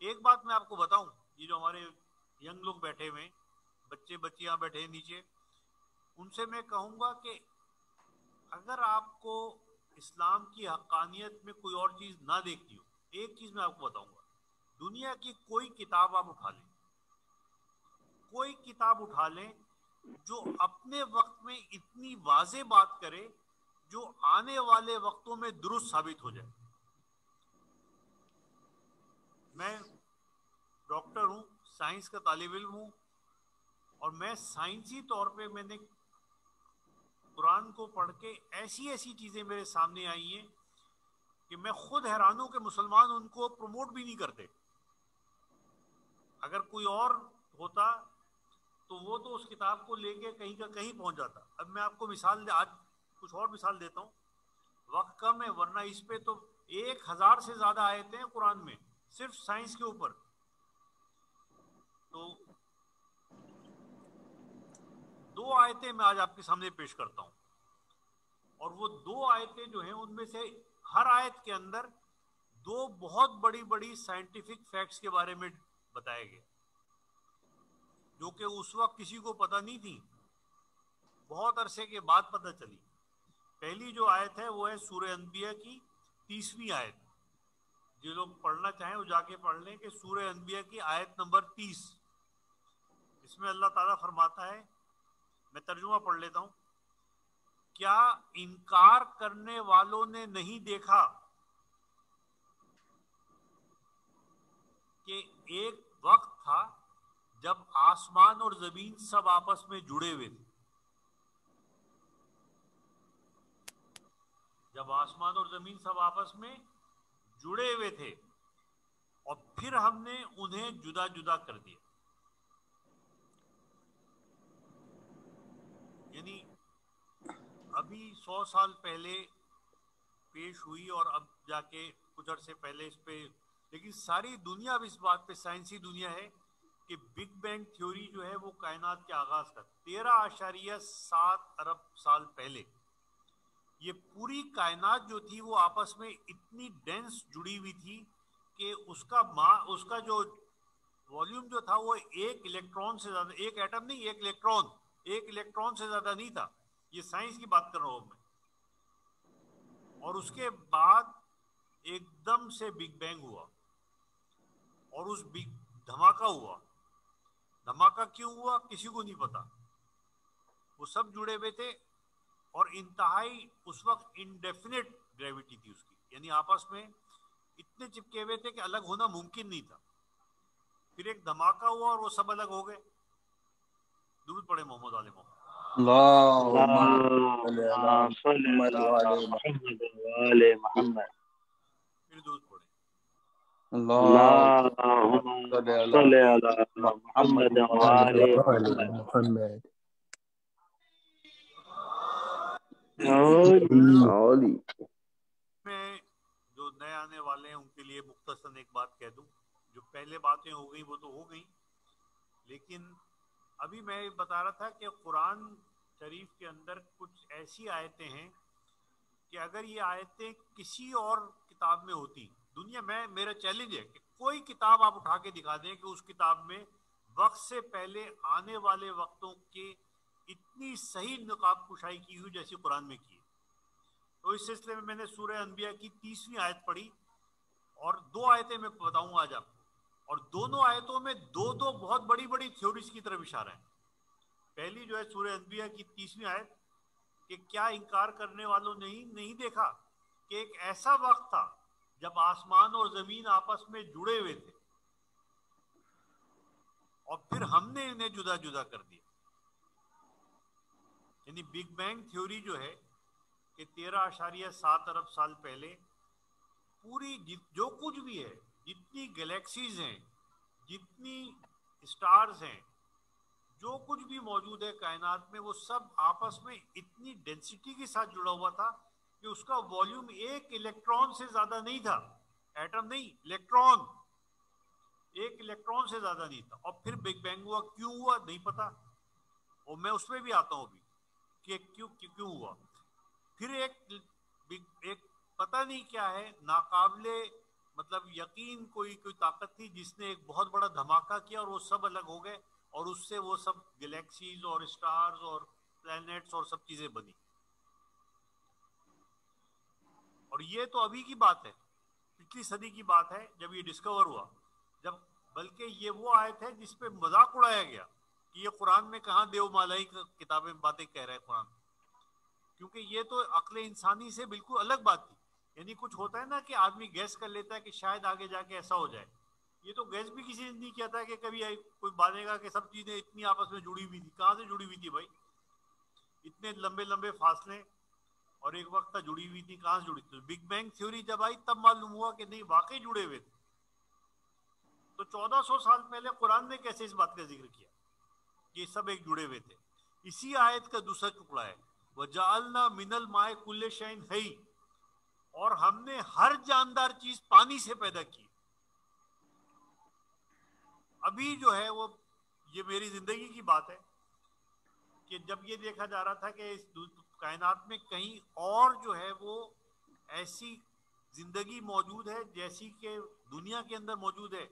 ایک بات میں آپ کو بتاؤں، یہ جو ہمارے ینگ لوگ بیٹھے ہوئے، بچے بچیاں بیٹھے ہیں نیچے، ان سے میں کہوں گا کہ اگر آپ کو اسلام کی حقانیت میں کوئی اور چیز نہ دیکھتی ہو، ایک چیز میں آپ کو بتاؤں گا، دنیا کی کوئی کتاب آپ اٹھا لیں، کوئی کتاب اٹھا لیں جو اپنے وقت میں اتنی واضح بات کرے جو آنے والے وقتوں میں درست ثابت ہو جائے. میں ڈاکٹر ہوں، سائنس کا طالب علم ہوں، اور میں سائنسی طور پہ میں نے قرآن کو پڑھ کے ایسی ایسی چیزیں میرے سامنے آئی ہیں کہ میں خود حیران ہوں کہ مسلمان ان کو پروموٹ بھی نہیں کرتے. اگر کوئی اور ہوتا تو وہ تو اس کتاب کو لے کے کہیں کا کہیں پہنچ جاتا. اب میں آپ کو آج کچھ اور مثال دیتا ہوں، وقت کم ہے ورنہ اس پہ تو 1000 سے زیادہ آیتیں ہیں قرآن میں صرف سائنس کے اوپر. تو 2 آیتیں میں آج آپ کے سامنے پیش کرتا ہوں، اور وہ 2 آیتیں جو ہیں ان میں سے ہر آیت کے اندر 2 بہت بڑی بڑی سائنٹیفک فیکٹس کے بارے میں بتایا گیا جو کہ اس وقت کسی کو پتہ نہیں تھی، بہت عرصے کے بعد پتہ چلی. پہلی جو آیت ہے وہ ہے سورہ انبیاء کی 30ویں آیت. جو لوگ پڑھنا چاہیں وہ جا کے پڑھ لیں کہ سورہ انبیاء کی آیت نمبر 30. اس میں اللہ تعالیٰ فرماتا ہے، میں ترجمہ پڑھ لیتا ہوں، کیا انکار کرنے والوں نے نہیں دیکھا کہ ایک وقت تھا جب آسمان اور زمین سب آپس میں جڑے ہوئے تھے. جب آسمان اور زمین سب آپس میں جڑے ہوئے تھے اور پھر ہم نے انہیں جدا جدا کر دیا. یعنی ابھی 100 سال پہلے پیش ہوئی اور اب جا کے کچھ عرصے پہلے اس پہ، لیکن ساری دنیا اب اس بات پہ، سائنسی دنیا ہے کہ بگ بینگ تھیوری جو ہے وہ کائنات کے آغاز کا 13.7 ارب سال پہلے یہ پوری کائنات جو تھی وہ آپس میں اتنی ڈینس جڑی ہوئی تھی کہ اس کا جو والیوم جو تھا وہ ایک الیکٹران سے زیادہ، ایک ایٹم نہیں، ایک الیکٹران سے زیادہ نہیں تھا. یہ سائنس کی بات کر رہا ہوں میں. اور اس کے بعد ایک دم سے بگ بینگ ہوا اور اس دھماکہ ہوا. دھماکہ کیوں ہوا کسی کو نہیں پتا. وہ سب جڑے ہوئے تھے اور انتہائی اس وقت انڈیفینٹ گریوٹی تھی اس کی، یعنی آپس میں اتنے چپکے ہوئے تھے کہ الگ ہونا ممکن نہیں تھا. پھر ایک دھماکہ ہوا اور وہ سب الگ ہو گئے. درود پڑے محمد علیہ محمد. اللهم صل على محمد وآل محمد. پھر درود پڑے. اللهم صل على محمد وآل محمد. میں جو نئے آنے والے ہیں ان کے لیے مختصراً ایک بات کہہ دوں. جو پہلے باتیں ہو گئی وہ تو ہو گئی، لیکن ابھی میں بتا رہا تھا کہ قرآن شریف کے اندر کچھ ایسی آیتیں ہیں کہ اگر یہ آیتیں کسی اور کتاب میں ہوتی دنیا میں، میرا چیلنج ہے کہ کوئی کتاب آپ اٹھا کے دکھا دیں کہ اس کتاب میں وقت سے پہلے آنے والے وقتوں کے اتنی صحیح نقاب کشائی کی ہوئی جیسی قرآن میں کی. تو اس سلسلے میں نے سورہ انبیاء کی 30ویں آیت پڑھی اور 2 آیتیں میں بتاؤں گا آج آپ کو، اور دونوں آیتوں میں دو بہت بڑی بڑی تھیوریز کی طرف اشارہ ہے. پہلی جو ہے سورہ انبیاء کی 30ویں آیت کہ کیا انکار کرنے والوں نے نہیں دیکھا کہ ایک ایسا وقت تھا جب آسمان اور زمین آپس میں جڑے ہوئے تھے اور پھر ہم نے انہیں جدا جدا کر دیا. یعنی بگ بینگ تھیوری جو ہے کہ 13.7 ارب سال پہلے پوری جو کچھ بھی ہے، جتنی گلیکسیز ہیں، جتنی اسٹارز ہیں، جو کچھ بھی موجود ہے کائنات میں، وہ سب آپس میں اتنی ڈینسٹی کے ساتھ جڑا ہوا تھا کہ اس کا والیوم ایک الیکٹران سے زیادہ نہیں تھا. ایٹم نہیں، الیکٹران. ایک الیکٹران سے زیادہ نہیں تھا. اور پھر بگ بینگ ہوا. کیوں ہوا نہیں پتا، اور میں اس میں بھی آتا ہوں ابھی کہ کیوں ہوا. پھر ایک پتہ نہیں کیا ہے، ناقابل مطلب یقین کوئی طاقت تھی جس نے ایک بہت بڑا دھماکہ کیا اور وہ سب الگ ہو گئے، اور اس سے وہ سب گلیکسیز اور اسٹارز اور پلانٹس اور سب چیزیں بنی. اور یہ تو ابھی کی بات ہے، پچھلی صدی کی بات ہے جب یہ ڈسکور ہوا. جب بلکہ یہ وہ آیت ہے جس پہ مذاق اڑایا گیا کہ یہ قرآن میں کہاں دیو مالائی کتابیں باتیں کہہ رہے ہیں قرآن، کیونکہ یہ تو عقل انسانی سے بالکل الگ بات تھی. یعنی کچھ ہوتا ہے نا کہ آدمی گیس کر لیتا ہے کہ شاید آگے جا کے ایسا ہو جائے. یہ تو گیس بھی کسی نے نہیں کیا تھا کہ کبھی کوئی بانے گا کہ سب چیزیں اتنی آپس میں جڑی ہوئی تھی. کہاں سے جڑی ہوئی تھی بھائی؟ اتنے لمبے لمبے فاصلے اور ایک وقت تک جڑی ہوئی تھی. کہاں سے جڑی تھی؟ بگ بینگ تھیوری جب آئی تب معلوم ہوا کہ نہیں، واقعی جڑے ہوئے تھے. تو 1400 سال پہلے قرآن نے کیسے اس بات کا ذکر کیا کہ یہ سب ایک جڑے ہوئے تھے؟ اسی آیت کا دوسرا ٹکڑا ہے وَجَعَلْنَا مِنَ الْمَاءِ كُلِّ شَيْءٍ حَيٍّ، اور ہم نے ہر جاندار چیز پانی سے پیدا کی. ابھی جو ہے وہ یہ میری زندگی کی بات ہے کہ جب یہ دیکھا جا رہا تھا کہ اس کائنات میں کہیں اور جو ہے وہ ایسی زندگی موجود ہے جیسی کہ دنیا کے اندر موجود ہے،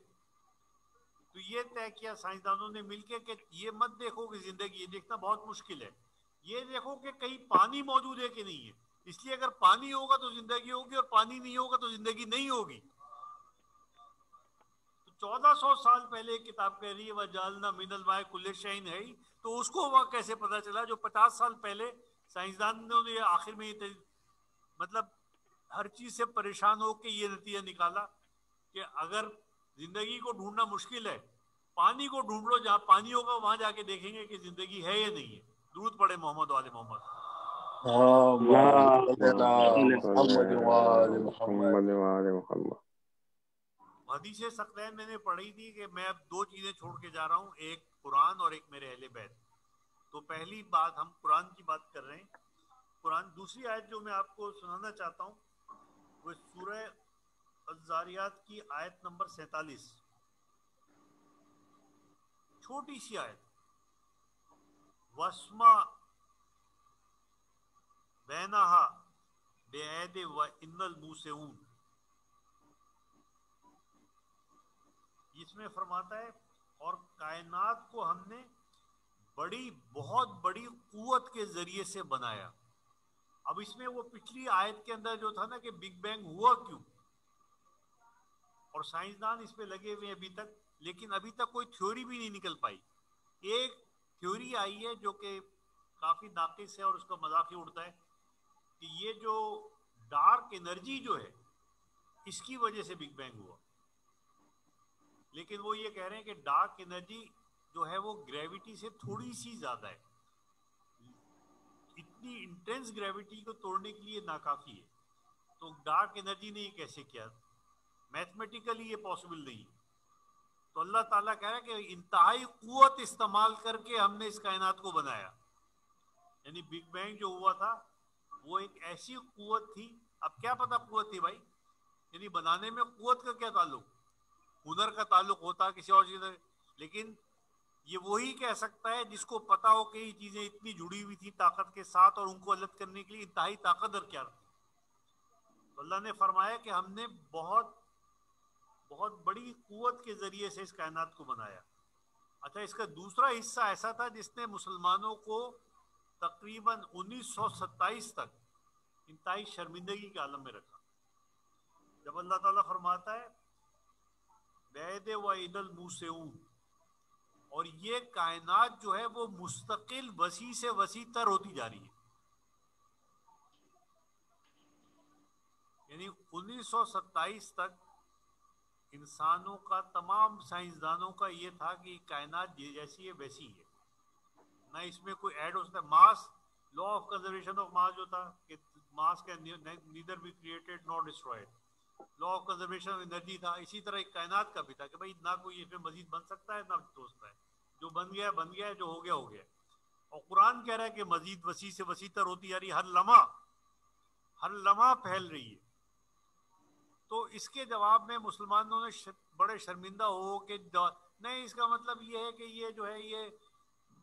تو یہ طے کیا سائنسدانوں نے مل کے کہ یہ مت دیکھو کہ زندگی، یہ دیکھنا بہت مشکل ہے، یہ دیکھو کہ کہیں پانی موجود ہے کہ نہیں ہے. اس لیے اگر پانی ہوگا تو زندگی ہوگی اور پانی نہیں ہوگا تو زندگی نہیں ہوگی. 1400 سال پہلے ایک کتاب کہہ رہی ہے وَجَعَلْنَا مِنَ الْمَاءِ كُلِّ شَيْءٍ حَيٍّ، تو اس کو وہ کیسے پتا چلا جو 50 سال پہلے سائنسدانوں نے آخر میں مطلب ہر چیز سے پریشان ہو کے یہ نتیجہ نکالا کہ اگر زندگی کو ڈھونڈنا مشکل ہے، پانی کو ڈھونڈ لو، جہاں پانی ہوگا وہاں جا کے دیکھیں گے کہ زندگی ہے یا نہیں ہے. درود پڑے محمد وآل محمد. حدیث ثقلین میں نے پڑھی تھی کہ میں اب 2 چیزیں چھوڑ کے جا رہا ہوں، ایک قرآن اور ایک میرے اہل بیت. تو پہلی بات ہم قرآن کی بات کر رہے ہیں. قرآن دوسری آیت جو میں آپ کو سنانا چاہتا ہوں وہ سورہ الذاریات کی آیت نمبر 47، چھوٹی سی آیت. وَاسْمَعْ بَيْنَهَا بِعَيْدٍ وَإِنَّ الْمُوسِعُونَ. اس میں فرماتا ہے اور کائنات کو ہم نے بہت بڑی قوت کے ذریعے سے بنایا. اب اس میں وہ پچھلی آیت کے اندر جو تھا نا کہ بگ بینگ ہوا کیوں، اور سائنسدان اس پہ لگے ہوئے ابھی تک، لیکن ابھی تک کوئی تھیوری بھی نہیں نکل پائی. ایک تھیوری آئی ہے جو کہ کافی ناقص ہے اور اس کا مذاق ہی اڑتا ہے کہ یہ جو ڈارک انرجی جو ہے اس کی وجہ سے بگ بینگ ہوا. لیکن وہ یہ کہہ رہے ہیں کہ ڈارک انرجی جو ہے وہ گریوٹی سے تھوڑی سی زیادہ ہے، اتنی انٹینس گریوٹی کو توڑنے کے لیے ناکافی ہے. تو ڈارک انرجی نے یہ کیسے کیا؟ میتھمیٹیکلی یہ پاسبل نہیں ہے. تو اللہ تعالیٰ کہہ رہا ہے کہ انتہائی قوت استعمال کر کے ہم نے اس کائنات کو بنایا. یعنی بگ بینگ جو ہوا تھا وہ ایک ایسی قوت تھی. اب کیا پتا قوت تھی بھائی، یعنی بنانے میں قوت کا کیا تعلق، ہنر کا تعلق ہوتا کسی اور چیز، لیکن یہ وہی کہہ سکتا ہے جس کو پتا ہو کہ یہ چیزیں اتنی جڑی ہوئی تھی طاقت کے ساتھ اور ان کو الگ کرنے کے لیے انتہائی طاقت درکار تھی. تو اللہ نے فرمایا کہ ہم نے بہت بڑی قوت کے ذریعے سے اس کائنات کو بنایا. اچھا، اس کا دوسرا حصہ ایسا تھا جس نے مسلمانوں کو تقریباً 1927 تک انتہائی شرمندگی کے عالم میں رکھا. جب اللہ تعالیٰ فرماتا ہے بعید وعید الموسعون، اور یہ کائنات جو ہے وہ مستقل وسیع سے وسیع تر ہوتی جا رہی ہے. یعنی 1927 تک انسانوں کا، تمام سائنسدانوں کا یہ تھا کہ کائنات جیسی ہے ویسی ہے، نہ اس میں کوئی ایڈ ہو سکتا ہے. Mass, law of conservation of mass جو تھا کہ mass can neither be created nor destroyed, law of conservation of energy تھا. اسی طرح ایک کائنات کا بھی تھا کہ بھائی نہ کوئی اس میں مزید بن سکتا ہے نہ ہو سکتا ہے، جو بن گیا بن گیا، جو ہو گیا ہو گیا. اور قرآن کہہ رہا ہے کہ مزید وسیع سے وسیع تر ہوتی جا رہی ہے، ہر لمحہ پھیل رہی ہے. تو اس کے جواب میں مسلمانوں نے بڑے شرمندہ ہو کہ نہیں، اس کا مطلب یہ ہے کہ یہ جو ہے یہ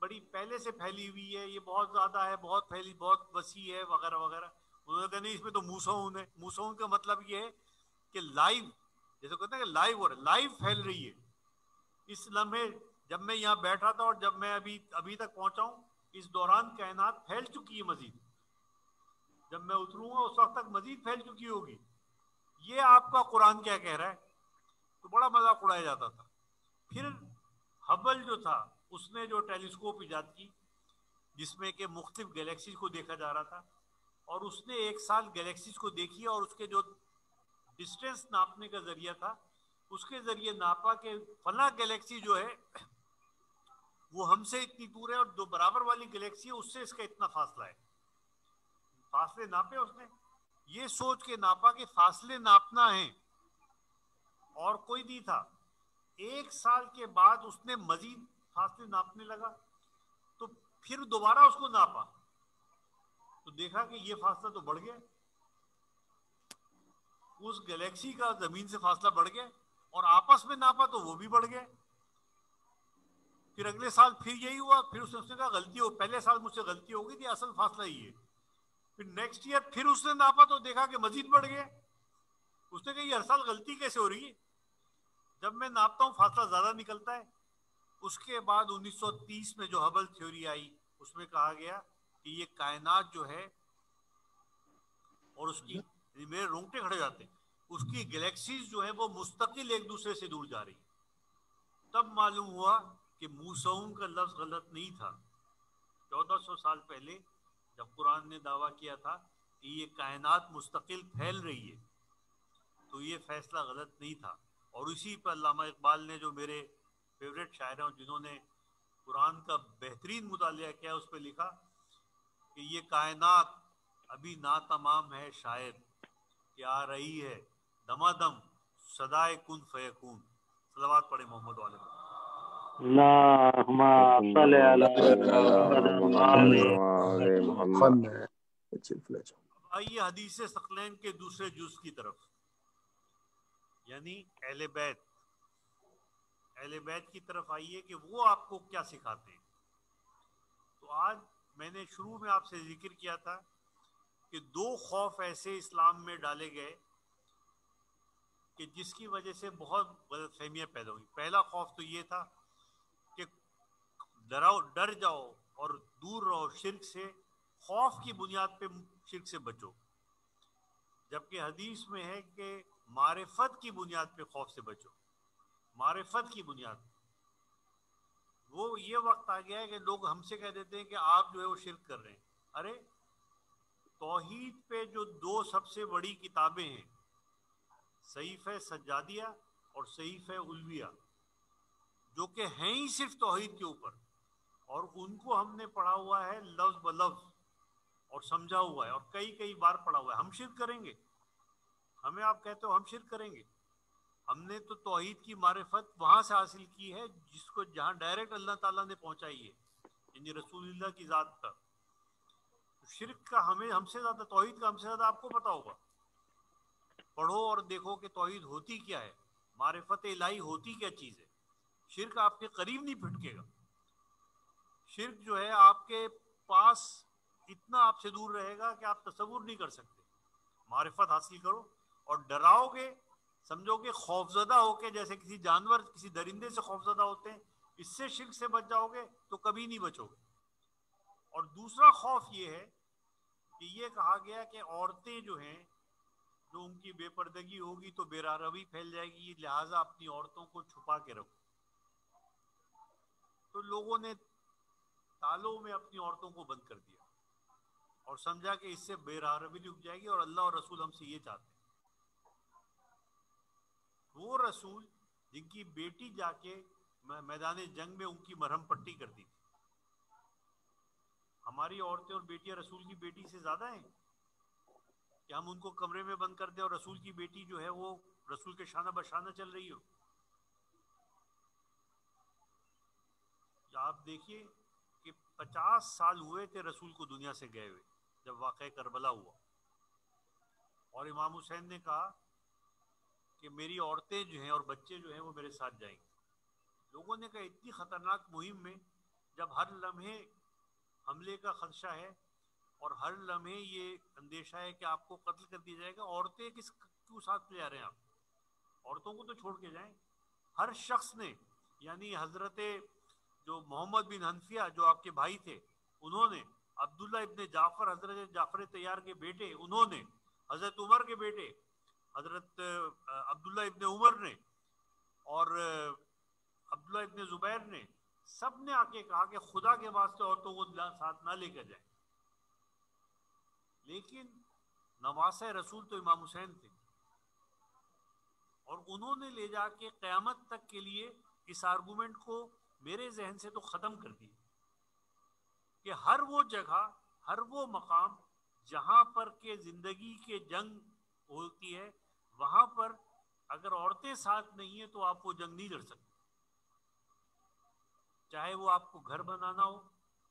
بڑی پہلے سے پھیلی ہوئی ہے، یہ بہت زیادہ ہے، بہت پھیلی، بہت وسیع ہے وغیرہ وغیرہ. انہوں نے کہا نہیں، اس میں تو موسعون ہے. موسعون کا مطلب یہ ہے کہ لائیو، جیسے کہتے ہیں کہ لائیو ہو رہا ہے، لائیو پھیل رہی ہے. اس لمحے جب میں یہاں بیٹھا تھا اور جب میں ابھی تک پہنچا ہوں، اس دوران کائنات پھیل چکی ہے مزید. جب میں اتروں گا اس وقت تک مزید پھیل چکی ہوگی. یہ آپ کا قرآن کیا کہہ رہا ہے؟ تو بڑا مذاق اڑایا جاتا تھا. پھر ہبل جو تھا اس نے جو ٹیلیسکوپ ایجاد کی جس میں کہ مختلف گلیکسیز کو دیکھا جا رہا تھا، اور اس نے ایک سال گلیکسیز کو دیکھی اور اس کے جو ڈسٹینس ناپنے کا ذریعہ تھا اس کے ذریعے ناپا کہ فلاں گلیکسی جو ہے وہ ہم سے اتنی دور ہے اور جو برابر والی گلیکسی ہے اس سے اس کا اتنا فاصلہ ہے. فاصلے ناپے اس نے، یہ سوچ کے ناپا کہ فاصلے ناپنا ہے، اور کوئی نہیں تھا. ایک سال کے بعد اس نے مزید فاصلے ناپنے لگا، تو پھر دوبارہ اس کو ناپا تو دیکھا کہ یہ فاصلہ تو بڑھ گیا، اس گلیکسی کا زمین سے فاصلہ بڑھ گیا، اور آپس میں ناپا تو وہ بھی بڑھ گیا. پھر اگلے سال پھر یہی ہوا، پھر اس نے کہا غلطی ہو، پہلے سال مجھ سے غلطی ہو گئی تھی، اصل فاصلہ ہی ہے. پھر نیکسٹ ایئر پھر اس نے ناپا تو دیکھا کہ مزید بڑھ گیا. اس نے کہا یہ ہر سال غلطی کیسے ہو رہی ہے، جب میں ناپتا ہوں فاصلہ زیادہ نکلتا ہے. اس کے بعد 1930 میں جو ہبل تھیوری آئی اس میں کہا گیا کہ یہ کائنات جو ہے، اور اس کی، میرے رونگٹے کھڑے جاتے ہیں، اس کی گلیکسیز جو ہے وہ مستقل ایک دوسرے سے دور جا رہی. تب معلوم ہوا کہ موسعون کا لفظ غلط نہیں تھا. 1400 سال پہلے جب قرآن نے دعویٰ کیا تھا کہ یہ کائنات مستقل پھیل رہی ہے تو یہ فیصلہ غلط نہیں تھا. اور اسی پر علامہ اقبال نے، جو میرے فیوریٹ شاعر ہیں جنہوں نے قرآن کا بہترین مطالعہ کیا، اس پہ لکھا کہ یہ کائنات ابھی ناتمام ہے شاید کہ آ رہی ہے دمادم صدائے کن فیکون. صلوات پڑھے محمد والے. اللهم صل على محمد وآل محمد. آئیے حدیث ثقلین کے دوسرے جز کی طرف، یعنی اہل بیت کی طرف آئیے کہ وہ آپ کو کیا سکھاتے ہیں. تو آج میں نے شروع میں آپ سے ذکر کیا تھا کہ 2 خوف ایسے اسلام میں ڈالے گئے کہ جس کی وجہ سے بہت غلط فہمیاں پیدا ہوئی. پہلا خوف تو یہ تھا کہ ڈر جاؤ اور دور رہو شرک سے، خوف کی بنیاد پہ شرک سے بچو، جبکہ حدیث میں ہے کہ معرفت کی بنیاد پہ خوف سے بچو. معرفت کی بنیاد پہ وہ یہ وقت آ گیا ہے کہ لوگ ہم سے کہہ دیتے ہیں کہ آپ جو ہے وہ شرک کر رہے ہیں. ارے توحید پہ جو 2 سب سے بڑی کتابیں ہیں، صحیفہ سجادیہ اور صحیفہ علویہ، جو کہ ہیں ہی صرف توحید کے اوپر، اور ان کو ہم نے پڑھا ہوا ہے لفظ بلفظ اور سمجھا ہوا ہے اور کئی بار پڑھا ہوا ہے. ہم شرک کریں گے؟ ہمیں آپ کہتے ہو ہم شرک کریں گے؟ ہم نے تو توحید کی معرفت وہاں سے حاصل کی ہے جس کو جہاں ڈائریکٹ اللہ تعالیٰ نے پہنچائی ہے، یعنی رسول اللہ کی ذات تک. شرک کا ہم سے زیادہ، توحید کا ہم سے زیادہ آپ کو پتا ہوگا. پڑھو اور دیکھو کہ توحید ہوتی کیا ہے، معرفت الہی ہوتی کیا چیز ہے. شرک آپ کے قریب نہیں پھٹکے گا. شرک جو ہے آپ کے پاس اتنا آپ سے دور رہے گا کہ آپ تصور نہیں کر سکتے. معرفت حاصل کرو اور ڈراؤ گے، سمجھو کہ خوفزدہ ہو کے، جیسے کسی جانور کسی درندے سے خوفزدہ ہوتے ہیں، اس سے شرک سے بچ جاؤ گے تو کبھی نہیں بچو گے. اور دوسرا خوف یہ ہے کہ یہ کہا گیا کہ عورتیں جو ہیں، جو ان کی بے پردگی ہوگی تو بے راروی پھیل جائے گی، لہٰذا اپنی عورتوں کو چھپا کے رکھو. تو لوگوں نے تالوں میں اپنی عورتوں کو بند کر دیا اور سمجھا کہ اس سے بے راروی رک جائے گی، اور اللہ اور رسول ہم سے یہ چاہتے ہیں. وہ رسول جن کی بیٹی جا کے میدان جنگ میں ان کی مرہم پٹی کرتی تھی. ہماری عورتیں اور بیٹیاں رسول کی بیٹی سے زیادہ ہیں کہ ہم ان کو کمرے میں بند کر دیں اور رسول کی بیٹی جو ہے وہ رسول کے شانہ بشانہ چل رہی ہو. آپ دیکھیے کہ 50 سال ہوئے تھے رسول کو دنیا سے گئے ہوئے جب واقعہ کربلا ہوا، اور امام حسین نے کہا کہ میری عورتیں جو ہیں اور بچے جو ہیں وہ میرے ساتھ جائیں گے. لوگوں نے کہا اتنی خطرناک مہم میں جب ہر لمحے حملے کا خدشہ ہے اور ہر لمحے یہ اندیشہ ہے کہ آپ کو قتل کر دیا جائے گا، عورتیں کیوں ساتھ لے جا رہے ہیں آپ؟ عورتوں کو تو چھوڑ کے جائیں. ہر شخص نے، یعنی حضرت جو محمد بن حنفیہ جو آپ کے بھائی تھے، انہوں نے، عبداللہ ابن جعفر حضرت جعفر طیار کے بیٹے انہوں نے، حضرت عمر کے بیٹے حضرت عبداللہ ابن عمر نے اور عبداللہ ابن زبیر نے، سب نے آ کے کہا کہ خدا کے واسطے عورتوں کو ساتھ نہ لے کر جائیں. لیکن نواسہ رسول تو امام حسین تھے، اور انہوں نے لے جا کے قیامت تک کے لیے اس آرگومنٹ کو میرے ذہن سے تو ختم کر دی کہ ہر وہ جگہ، ہر وہ مقام جہاں پر کہ زندگی کے جنگ ہوتی ہے، وہاں پر اگر عورتیں ساتھ نہیں ہیں تو آپ وہ جنگ نہیں لڑ سکتے. چاہے وہ آپ کو گھر بنانا ہو،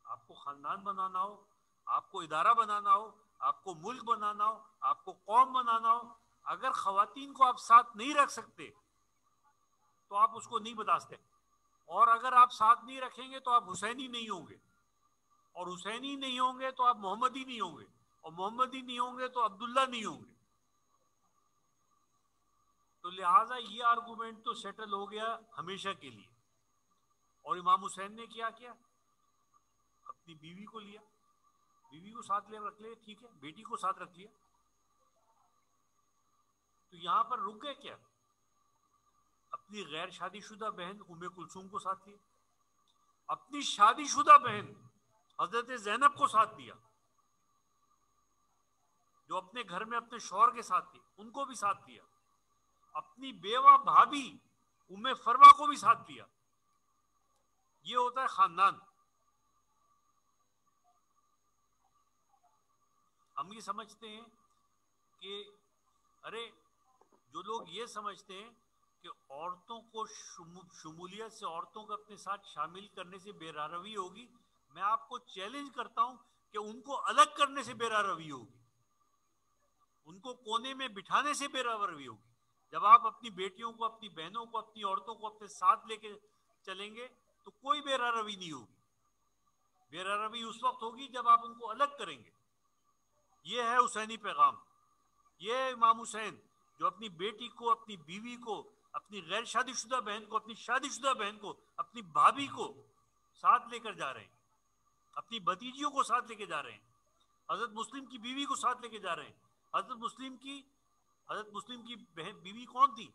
آپ کو خاندان بنانا ہو، آپ کو ادارہ بنانا ہو، آپ کو ملک بنانا ہو، آپ کو قوم بنانا ہو، اگر خواتین کو آپ ساتھ نہیں رکھ سکتے تو آپ اس کو نہیں بتا سکتے. اور اگر آپ ساتھ نہیں رکھیں گے تو آپ حسینی نہیں ہوں گے، اور حسینی نہیں ہوں گے تو آپ محمدی نہیں ہوں گے، اور محمدی نہیں ہوں گے تو عبداللہ نہیں ہوں گے. تو لہٰذا یہ آرگومنٹ تو سیٹل ہو گیا ہمیشہ کے لیے. اور امام حسین نے کیا اپنی بیوی کو لیا، بیوی کو ساتھ رکھ لے، ٹھیک ہے، بیٹی کو ساتھ رکھ لیا. تو یہاں پر رک گئے کیا؟ اپنی غیر شادی شدہ بہن ام کلثوم کو ساتھ لیا، اپنی شادی شدہ بہن حضرت زینب کو ساتھ دیا، جو اپنے گھر میں اپنے شوہر کے ساتھ تھی ان کو بھی ساتھ دیا، اپنی بیوہ بھابھی ام فروا کو بھی ساتھ دیا. یہ ہوتا ہے خاندان. ہم یہ سمجھتے ہیں کہ ارے جو لوگ یہ سمجھتے ہیں کہ عورتوں کو شمولیت سے عورتوں کو اپنے ساتھ شامل کرنے سے بے روی ہوگی، میں آپ کو چیلنج کرتا ہوں کہ ان کو الگ کرنے سے بے روی ہوگی، ان کو کونے میں بٹھانے سے بے روی ہوگی۔ جب آپ اپنی بیٹیوں کو، اپنی بہنوں کو، اپنی عورتوں کو اپنے ساتھ لے کے چلیں گے تو کوئی بے روی نہیں ہوگی۔ بے روی اس وقت ہوگی جب آپ ان کو الگ کریں گے۔ یہ ہے حسینی پیغام، یہ ہے امام حسین جو اپنی بیٹی کو، اپنی بیوی کو، اپنی غیر شادی شدہ بہن کو، اپنی شادی شدہ بہن کو، اپنی بھابھی کو ساتھ لے کر جا رہے ہیں، اپنی بھتیجیوں کو ساتھ لے کے جا رہے ہیں، حضرت مسلم کی بیوی کو ساتھ لے کے جا رہے ہیں۔ حضرت مسلم کی بیوی کون تھی؟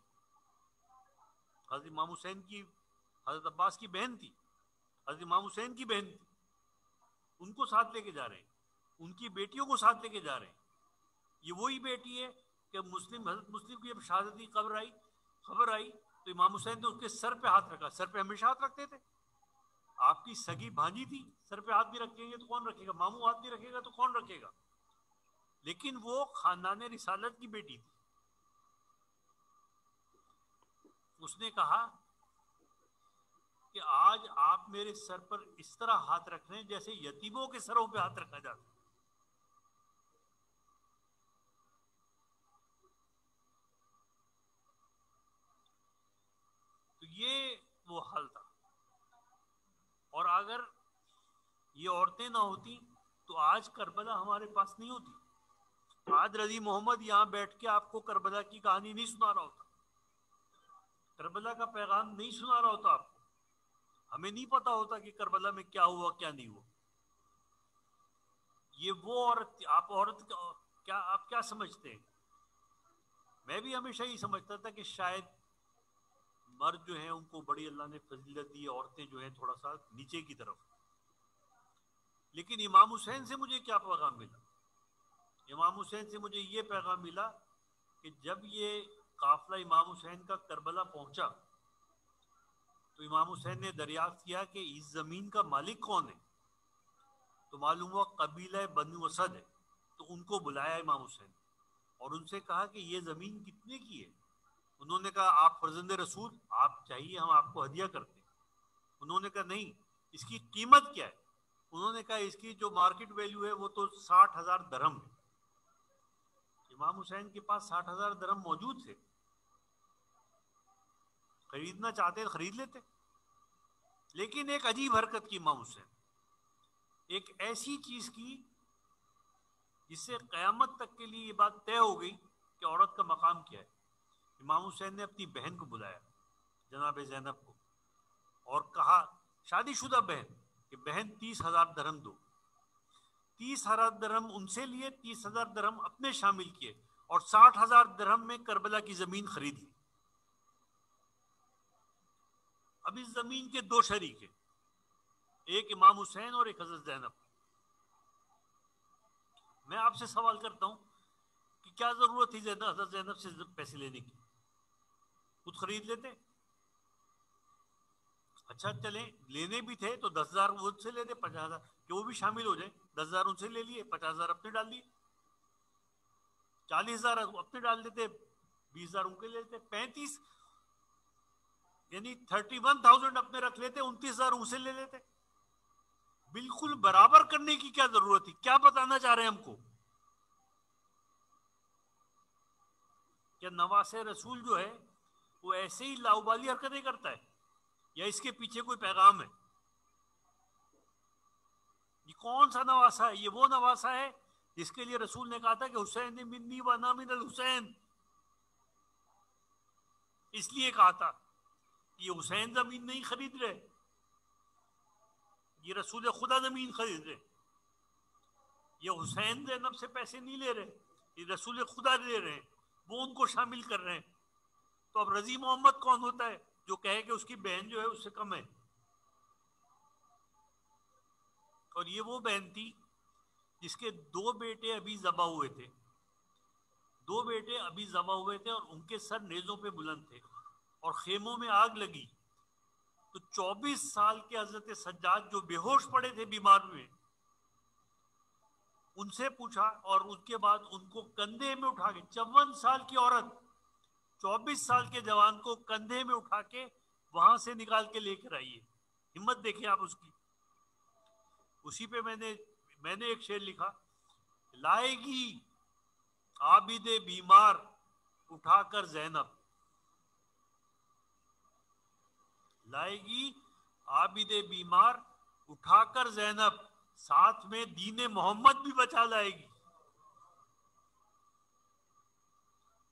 حضرت امام حسین کی، حضرت عباس کی بہن تھی، حضرت امام حسین کی بہن تھی، ان کو ساتھ لے کے جا رہے ہیں، ان کی بیٹیوں کو ساتھ لے کے جا رہے ہیں۔ یہ وہی بیٹی ہے کہ حضرت مسلم کی جب شہادت کی خبر آئی تو امام حسین نے اس کے سر پہ ہاتھ رکھا۔ سر پہ ہمیشہ ہاتھ رکھتے تھے۔ آپ کی سگی بھانجی تھی، سر پہ ہاتھ بھی رکھیں گے تو کون رکھے گا؟ ماموں ہاتھ نہیں رکھے گا تو کون رکھے گا؟ لیکن وہ خاندان رسالت کی بیٹی تھی۔ اس نے کہا کہ آج آپ میرے سر پر اس طرح ہاتھ رکھ رہے ہیں جیسے یتیموں کے سروں پہ ہاتھ رکھا جاتا ہے۔ تو یہ وہ حل تھا، اور اگر یہ عورتیں نہ ہوتی تو آج کربلا ہمارے پاس نہیں ہوتی۔ آج رضی محمد یہاں بیٹھ کے آپ کو کربلا کی کہانی نہیں سنا رہا ہوتا، کربلا کا پیغام نہیں سنا رہا ہوتا آپ کو، ہمیں نہیں پتا ہوتا کہ کربلا میں کیا ہوا کیا نہیں ہوا۔ یہ وہ عورت، آپ کیا سمجھتے ہیں؟ میں بھی ہمیشہ یہ سمجھتا تھا کہ شاید مرد جو ہیں ان کو بڑی اللہ نے فضیلت دی، عورتیں جو ہیں تھوڑا سا نیچے کی طرف۔ لیکن امام حسین سے مجھے کیا پیغام ملا؟ امام حسین سے مجھے یہ پیغام ملا کہ جب یہ قافلہ امام حسین کا کربلا پہنچا تو امام حسین نے دریافت کیا کہ اس زمین کا مالک کون ہے، تو معلوم ہوا قبیلہ بنو اسد ہے۔ تو ان کو بلایا امام حسین اور ان سے کہا کہ یہ زمین کتنے کی ہے؟ انہوں نے کہا آپ فرزند رسول، آپ چاہیے ہم آپ کو ہدیہ کرتے ہیں۔ انہوں نے کہا نہیں، اس کی قیمت کیا ہے؟ انہوں نے کہا اس کی جو مارکیٹ ویلیو ہے وہ تو 60,000 درہم ہے۔ امام حسین کے پاس 60,000 درہم موجود تھے، خریدنا چاہتے خرید لیتے۔ لیکن ایک عجیب حرکت کی امام حسین، ایک ایسی چیز کی جس سے قیامت تک کے لیے یہ بات طے ہو گئی کہ عورت کا مقام کیا ہے۔ امام حسین نے اپنی بہن کو بلایا، جناب زینب کو، اور کہا، شادی شدہ بہن، کہ بہن 30,000 درہم دو۔ 30,000 درہم ان سے لیے، 30,000 درہم اپنے شامل کیے، اور 60,000 درہم میں کربلا کی زمین خرید لی۔ اب اس زمین کے دو شریک ہیں، ایک امام حسین اور ایک حضرت زینب۔ میں آپ سے سوال کرتا ہوں کہ کیا ضرورت تھی حضرت زینب سے پیسے لینے کی؟ خود خرید لیتے۔ اچھا چلیں لینے بھی تھے تو 10,000 وہ سے لیتے، 50,000 کہ وہ بھی شامل ہو جائیں۔ 10,000 ان سے لے لیے، 50,000 اپنے ڈال لیے، 40,000 اپنے ڈال دیتے، 20,000 ان کے لے لیتے، 35 یعنی 31,000 اپنے رکھ لیتے، 29,000 ان سے لے لیتے۔ بالکل برابر کرنے کی کیا ضرورت تھی؟ کیا بتانا چاہ رہے ہیں ہم کو؟ کہ نواسے رسول جو ہے وہ ایسے ہی لاؤبالی حرکتیں کرتا ہے، یا اس کے پیچھے کوئی پیغام ہے؟ یہ کون سا نواسا ہے؟ یہ وہ نواسا ہے جس کے لیے رسول نے کہا تھا کہ حسین منی و انا من الحسین۔ اس لیے کہا تھا کہ یہ حسین زمین نہیں خرید رہے، یہ رسول خدا زمین خرید رہے، یہ حسین زینب سے پیسے نہیں لے رہے، یہ رسول خدا لے رہے ہیں، وہ ان کو شامل کر رہے ہیں۔ تو اب رضی محمد کون ہوتا ہے جو کہے کہ اس کی بہن جو ہے اس سے کم ہے؟ اور یہ وہ بہن تھی جس کے 2 بیٹے ابھی ذبح ہوئے تھے، 2 بیٹے ابھی ذبح ہوئے تھے، اور ان کے سر نیزوں پہ بلند تھے، اور خیموں میں آگ لگی تو 24 سال کے حضرت سجاد جو بے ہوش پڑے تھے، بیمار ہوئے، ان سے پوچھا، اور ان کے بعد ان کو کندھے میں اٹھا کے 54 سال کی عورت 24 سال کے جوان کو کندھے میں اٹھا کے وہاں سے نکال کے لے کر آئیے، ہمت دیکھیں آپ اس کی۔ اسی پہ میں نے ایک شعر لکھا، لائے گی عابد بیمار اٹھا کر زینب، لائے گی عابد بیمار اٹھا کر زینب، ساتھ میں دین محمد بھی بچا لائے گی۔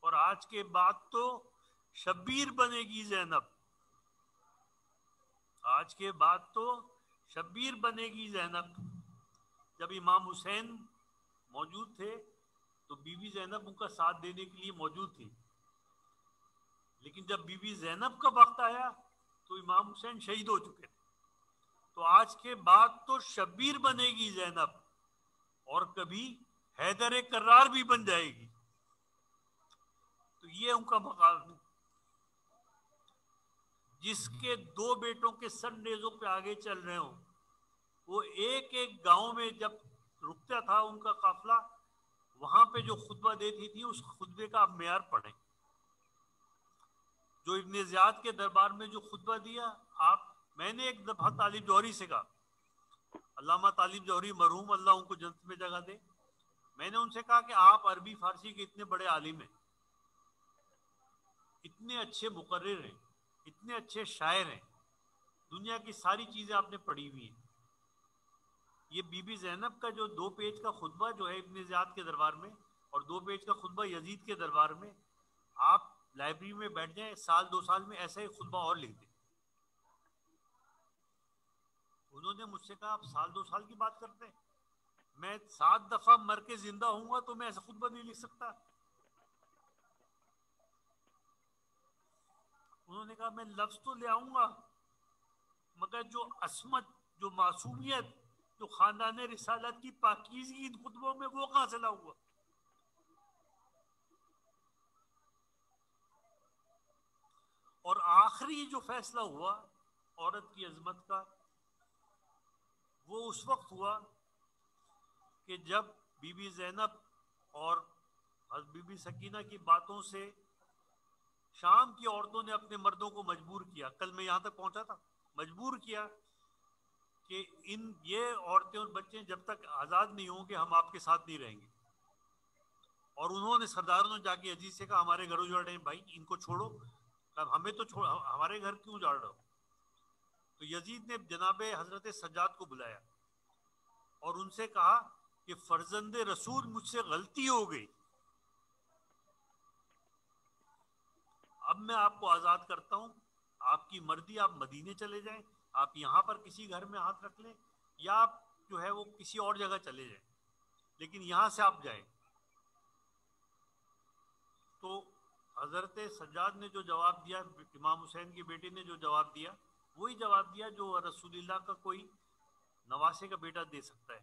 اور آج کے بعد تو شبیر بنے گی زینب، آج کے بعد تو شبیر بنے گی زینب۔ جب امام حسین موجود تھے تو بی بی زینب ان کا ساتھ دینے کے لیے موجود تھی، لیکن جب بی بی زینب کا وقت آیا تو امام حسین شہید ہو چکے تھے۔ تو آج کے بعد تو شبیر بنے گی زینب، اور کبھی حیدر کرار بھی بن جائے گی۔ تو یہ ان کا مقام ہے۔ جس کے 2 بیٹوں کے سر نیزوں پہ آگے چل رہے ہوں، وہ ایک ایک گاؤں میں جب رکتا تھا ان کا قافلہ، وہاں پہ جو خطبہ دیتی تھی اس خطبے کا آپ معیار پڑھیں۔ جو ابن زیاد کے دربار میں جو خطبہ دیا، میں نے ایک دفعہ طالب جوہری سے کہا، علامہ طالب جوہری مرحوم، اللہ ان کو جنت میں جگہ دے، میں نے ان سے کہا کہ آپ عربی فارسی کے اتنے بڑے عالم ہیں، اتنے اچھے مقرر ہیں، اتنے اچھے شاعر ہیں، دنیا کی ساری چیزیں آپ نے پڑھی ہوئی ہیں، یہ بی بی زینب کا جو 2 پیج کا خطبہ جو ہے ابن زیاد کے دربار میں، اور 2 پیج کا خطبہ یزید کے دربار میں، آپ لائبریری میں بیٹھ جائیں، 1-2 سال میں ایسا ہی خطبہ اور لکھ دیں۔ انہوں نے مجھ سے کہا آپ 1-2 سال کی بات کرتے ہیں، میں 7 دفعہ مر کے زندہ ہوں گا تو میں ایسا خطبہ نہیں لکھ سکتا۔ انہوں نے کہا میں لفظ تو لے آؤں گا، مگر جو عصمت، جو معصومیت، جو خاندان رسالت کی پاکیزگی ان خطبوں میں، وہ کہاں سے لاؤں گا؟ اور آخری جو فیصلہ ہوا عورت کی عظمت کا، وہ اس وقت ہوا کہ جب بی بی زینب اور بی بی سکینہ کی باتوں سے شام کی عورتوں نے اپنے مردوں کو مجبور کیا، کل میں یہاں تک پہنچا تھا، مجبور کیا کہ یہ عورتیں اور بچے جب تک آزاد نہیں ہوں گے ہم آپ کے ساتھ نہیں رہیں گے۔ اور انہوں نے سرداروں نے جا کے یزید سے کہا ہمارے گھر اجاڑ رہے ہیں بھائی، ان کو چھوڑو، ہمیں تو چھوڑو، ہمارے گھر کیوں اجاڑ رہے ہو؟ تو یزید نے جناب حضرت سجاد کو بلایا اور ان سے کہا کہ فرزند رسول مجھ سے غلطی ہو گئی، اب میں آپ کو آزاد کرتا ہوں، آپ کی مرضی، آپ مدینے چلے جائیں، آپ یہاں پر کسی گھر میں ہاتھ رکھ لیں، یا آپ جو ہے وہ کسی اور جگہ چلے جائیں، لیکن یہاں سے آپ جائیں۔ تو حضرت سجاد نے جو جواب دیا، امام حسین کی بیٹی نے جو جواب دیا، وہی جواب دیا جو رسول اللہ کا کوئی نواسے کا بیٹا دے سکتا ہے۔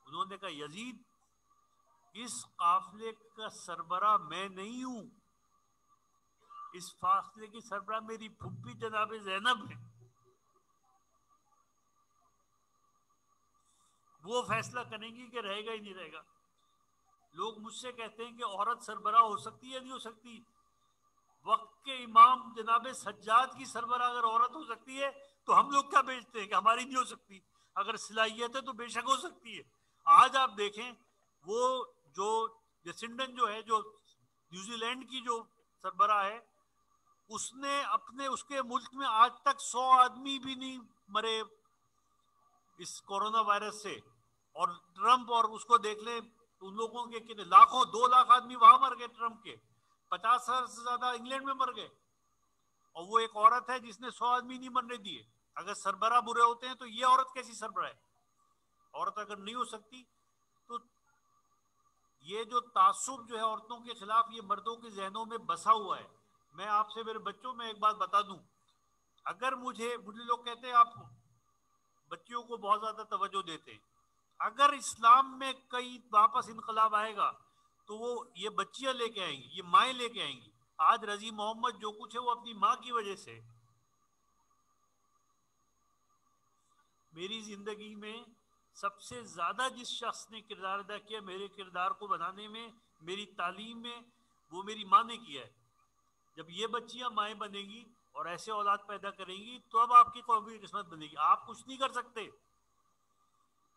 انہوں نے کہا یزید، اس قافلے کا سربراہ میں نہیں ہوں، اس قافلے کی سربراہ میری پھپھی جناب زینب ہے، وہ فیصلہ کریں گی کہ رہے گا ہی نہیں رہے گا۔ لوگ مجھ سے کہتے ہیں کہ عورت سربراہ ہو سکتی ہے، نہیں ہو سکتی؟ وقت کے امام جناب سجاد کی سربراہ اگر عورت ہو سکتی ہے تو ہم لوگ کیا بیچتے ہیں کہ ہماری نہیں ہو سکتی؟ اگر صلاحیت ہے تو بے شک ہو سکتی ہے۔ آج آپ دیکھیں، وہ جو جسنڈن جو ہے، جو نیوزی لینڈ کی جو سربراہ ہے، اس نے اس کے ملک میں آج تک 100 آدمی بھی نہیں مرے اس کورونا وائرس سے، اور ٹرمپ اور اس کو دیکھ لیں ان لوگوں کے کتنے لاکھوں، 2 لاکھ آدمی وہاں مر گئے ٹرمپ کے، 50,000 سے زیادہ انگلینڈ میں مر گئے، اور وہ ایک عورت ہے جس نے 100 آدمی نہیں مرنے دیے۔ اگر سربراہ برے ہوتے ہیں تو یہ عورت کیسی سربراہ ہے؟ عورت اگر نہیں ہو سکتی تو یہ جو تعصب جو ہے عورتوں کے خلاف، یہ مردوں کے ذہنوں میں بسا ہوا ہے۔ میں آپ سے، میرے بچوں میں ایک بات بتا دوں، اگر مجھے لوگ کہتے ہیں آپ بچیوں کو بہت زیادہ توجہ دیتے ہیں، اگر اسلام میں کئی واپس انقلاب آئے گا تو وہ یہ بچیاں لے کے آئیں گی، یہ مائیں لے کے آئیں گی۔ آج رضی محمد جو کچھ ہے وہ اپنی ماں کی وجہ سے۔ میری زندگی میں سب سے زیادہ جس شخص نے کردار ادا کیا میرے کردار کو بنانے میں، میری تعلیم میں، وہ میری ماں نے کیا ہے. جب یہ بچیاں مائیں بنیں گی اور ایسے اولاد پیدا کریں گی تو اب آپ کی قومی قسمت بنے گی. آپ کچھ نہیں کر سکتے,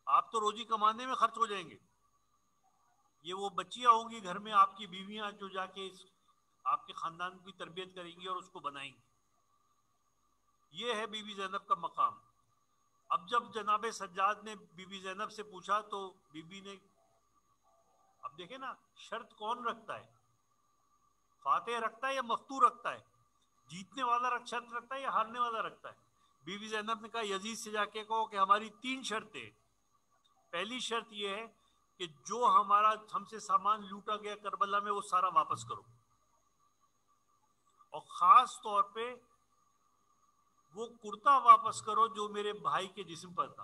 آپ تو روزی کمانے میں خرچ ہو جائیں گے. یہ وہ بچیاں ہوں گی گھر میں, آپ کی بیویاں, جو جا کے آپ کے خاندان کی تربیت کریں گی اور اس کو بنائیں گی. یہ ہے بی بی زینب کا مقام. اب جب جناب سجاد نے بی بی زینب سے پوچھا تو بی بی نے, اب دیکھیں نا شرط کون رکھتا ہے, فاتح رکھتا ہے یا مفتوح رکھتا ہے, جیتنے والا شرط رکھتا ہے یا ہارنے والا رکھتا ہے. بی بی زینب نے کہا یزید سے جا کے کہو کہ ہماری 3 شرطیں. پہلی شرط یہ ہے کہ جو ہم سے سامان لوٹا گیا کربلا میں وہ سارا واپس کرو, اور خاص طور پہ وہ کرتا واپس کرو جو میرے بھائی کے جسم پر تھا.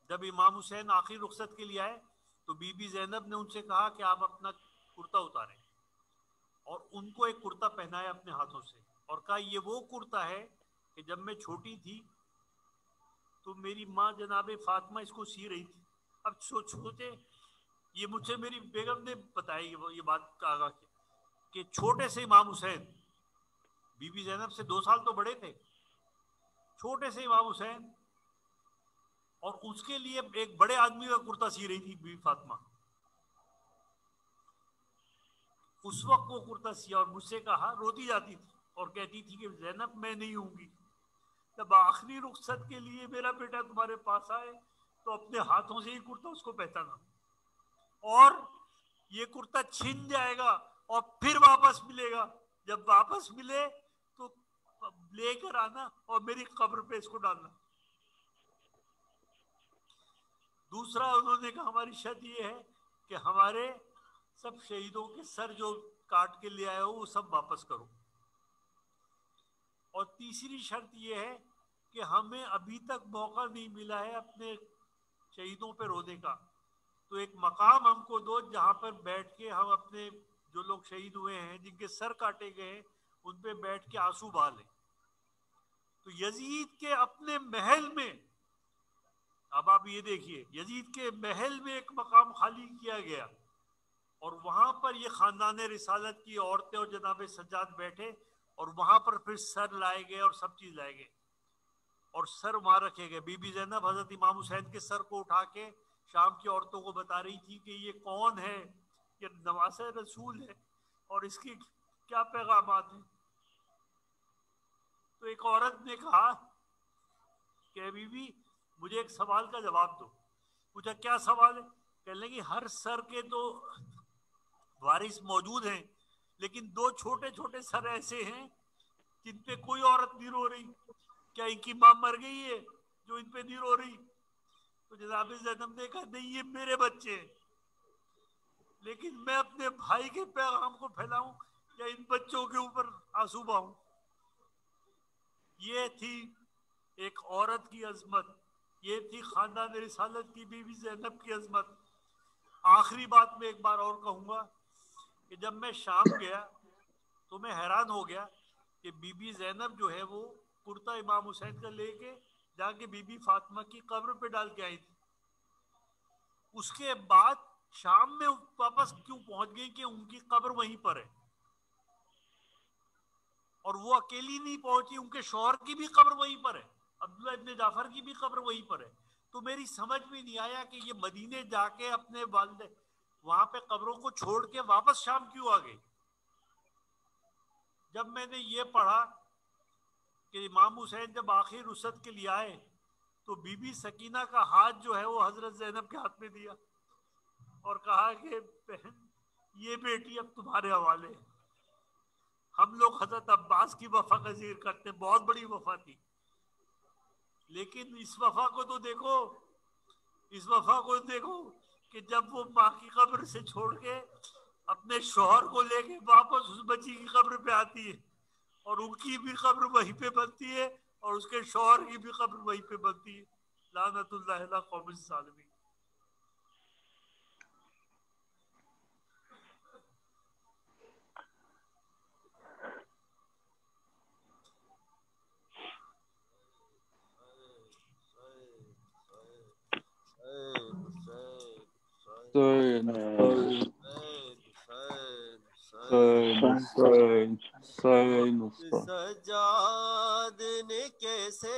جب امام حسین آخری رخصت کے لیے آئے تو بی بی زینب نے ان سے کہا کہ آپ اپنا کرتا اتاریں, اور ان کو ایک کرتا پہنایا اپنے ہاتھوں سے, اور کہا یہ وہ کرتا ہے کہ جب میں چھوٹی تھی تو میری ماں جناب فاطمہ اس کو سی رہی تھی. اب سوچے, یہ مجھ سے میری بیگم نے بتائی یہ بات کہا کہ چھوٹے سے امام حسین, بی بی زینب سے 2 سال تو بڑے تھے, چھوٹے سے امام حسین, اور اس کے لیے ایک بڑے آدمی کا کرتا سی رہی تھی بی بی فاطمہ. اس وقت وہ کرتا سیا اور مجھ سے کہا, روتی جاتی تھی اور کہتی تھی کہ زینب میں نہیں ہوں گی, جب آخری رخصت کے لیے میرا بیٹا تمہارے پاس آئے تو اپنے ہاتھوں سے ہی کرتا اس کو پہچانا, اور یہ کرتا چھن جائے گا اور پھر واپس ملے گا. جب واپس ملے تو لے کر آنا اور میری قبر پہ اس کو ڈالنا. دوسرا انہوں نے کہا ہماری شرط یہ ہے کہ ہمارے سب شہیدوں کے سر جو کاٹ کے لے آئے ہو وہ سب واپس کرو. اور تیسری شرط یہ ہے کہ ہمیں ابھی تک موقع نہیں ملا ہے اپنے شہیدوں پہ رونے کا, تو ایک مقام ہم کو دو جہاں پر بیٹھ کے ہم اپنے جو لوگ شہید ہوئے ہیں, جن کے سر کاٹے گئے ہیں, ان پہ بیٹھ کے آنسو بہا لیں. تو یزید کے اپنے محل میں, اب آپ یہ دیکھیے, یزید کے محل میں ایک مقام خالی کیا گیا اور وہاں پر یہ خاندان رسالت کی عورتیں اور جناب سجاد بیٹھے, اور وہاں پر پھر سر لائے گئے اور سب چیز لائے گئے اور سر وہاں رکھے گئے. بی بی زینب حضرت امام حسین کے سر کو اٹھا کے شام کی عورتوں کو بتا رہی تھی کہ یہ کون ہے, یہ نواسہ رسول ہے اور اس کی کیا پیغامات ہیں. تو ایک عورت نے کہا کہ بی بی مجھے ایک سوال کا جواب دو. پوچھا کیا سوال ہے؟ کہنے لگی ہر سر کے تو وارث موجود ہیں, لیکن 2 چھوٹے چھوٹے سر ایسے ہیں جن پہ کوئی عورت نہیں رو رہی, کیا ان کی ماں مر گئی ہے جو ان پہ نہیں رو رہی؟ تو جناب زینب نے کہا نہیں, یہ میرے بچے ہیں, لیکن میں اپنے بھائی کے پیغام کو پھیلاؤں یا ان بچوں کے اوپر آنسو بہاؤں. یہ تھی ایک عورت کی عظمت, یہ تھی خاندان رسالت کی بی بی زینب کی عظمت. آخری بات میں ایک بار اور کہوں گا کہ جب میں شام گیا تو میں حیران ہو گیا کہ بی بی زینب جو ہے وہ کرتا امام حسین کا لے کے جا کے بی بی فاطمہ کی قبر پہ ڈال کے آئی تھی. اس کے بعد شام میں واپس کیوں پہنچ گئی کہ ان کی قبر وہیں پر ہے, اور وہ اکیلی نہیں پہنچی, ان کے شوہر کی بھی قبر وہیں پر ہے, عبداللہ ابن جعفر کی بھی قبر وہیں پر ہے. تو میری سمجھ میں نہیں آیا کہ یہ مدینے جا کے اپنے والد وہاں پہ قبروں کو چھوڑ کے واپس شام کیوں آ گئی. جب میں نے یہ پڑھا کہ امام حسین جب آخری رخصت کے لیے آئے تو بی بی سکینہ کا ہاتھ جو ہے وہ حضرت زینب کے ہاتھ میں دیا اور کہا کہ بہن یہ بیٹی اب تمہارے حوالے ہے. ہم لوگ حضرت عباس کی وفا کا ذکر کرتے ہیں, بہت بڑی وفا تھی, لیکن اس وفا کو تو دیکھو, اس وفا کو دیکھو کہ جب وہ ماں کی قبر سے چھوڑ کے اپنے شوہر کو لے کے واپس اس بچی کی قبر پہ آتی ہے, اور ان کی بھی قبر وہیں پہ بنتی ہے اور اس کے شوہر کی بھی قبر وہیں پہ بنتی ہے. لعنت اللہ علی قوم الظالمین. سجاد نے کیسے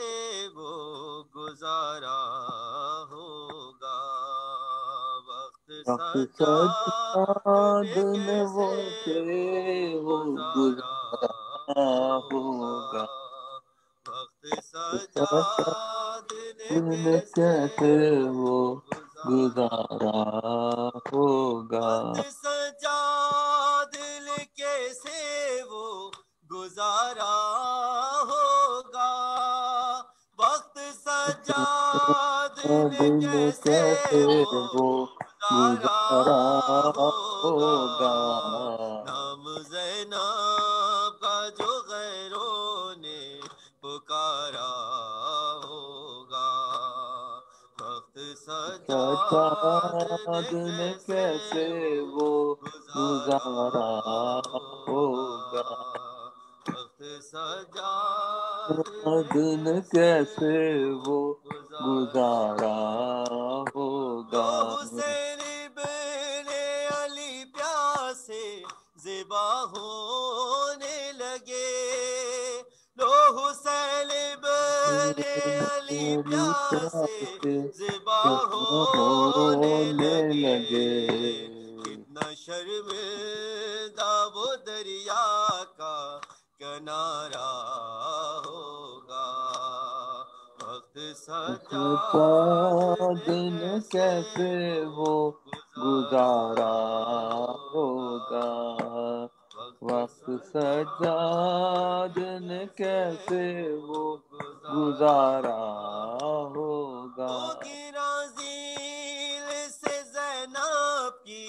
وہ گزارا ہوگا، وقت سجاد نے کیسے وہ گزارا ہوگا، وقت سجاد نے کیسے وہ گزارا ہوگا، وقت سجاد نے کیسے وہ گزارا ہوگا، وقت سجاد نے کیسے وہ گزارا ہوگا، نام زینب کا جو غیروں نے پکارا ہوگا، وقت سجاد نے کیسے وہ گزارا ہوگا، وقت سجاد نے کیسے وہ گزارا ہوگا، لو حسین ابن علی پیاسے زبا ہونے لگے، لو حسین ابن علی پیاسے زبا ہونے لگے، کتنا شرمندہ وہ دریا کا کنارہ ہوگا، وقت سجاد نے کیسے وہ گزارا ہوگا، وقت سجاد نے کیسے وہ گزارا ہوگا، وہ گرا ذیل سے زینب کی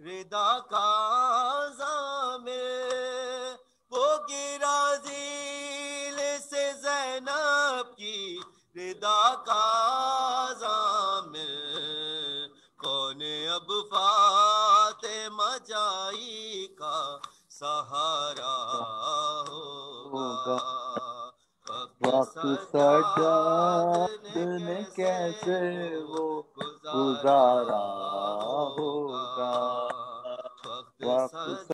ردا کا ضامن، وہ گرا ذیل سے زینب کی ردا کا ضامن، کون اب فاطمہ جائی کا سہارا ہوگا، وقت سجاد نے کیسے وہ گزارا ہوگا، وقت وقت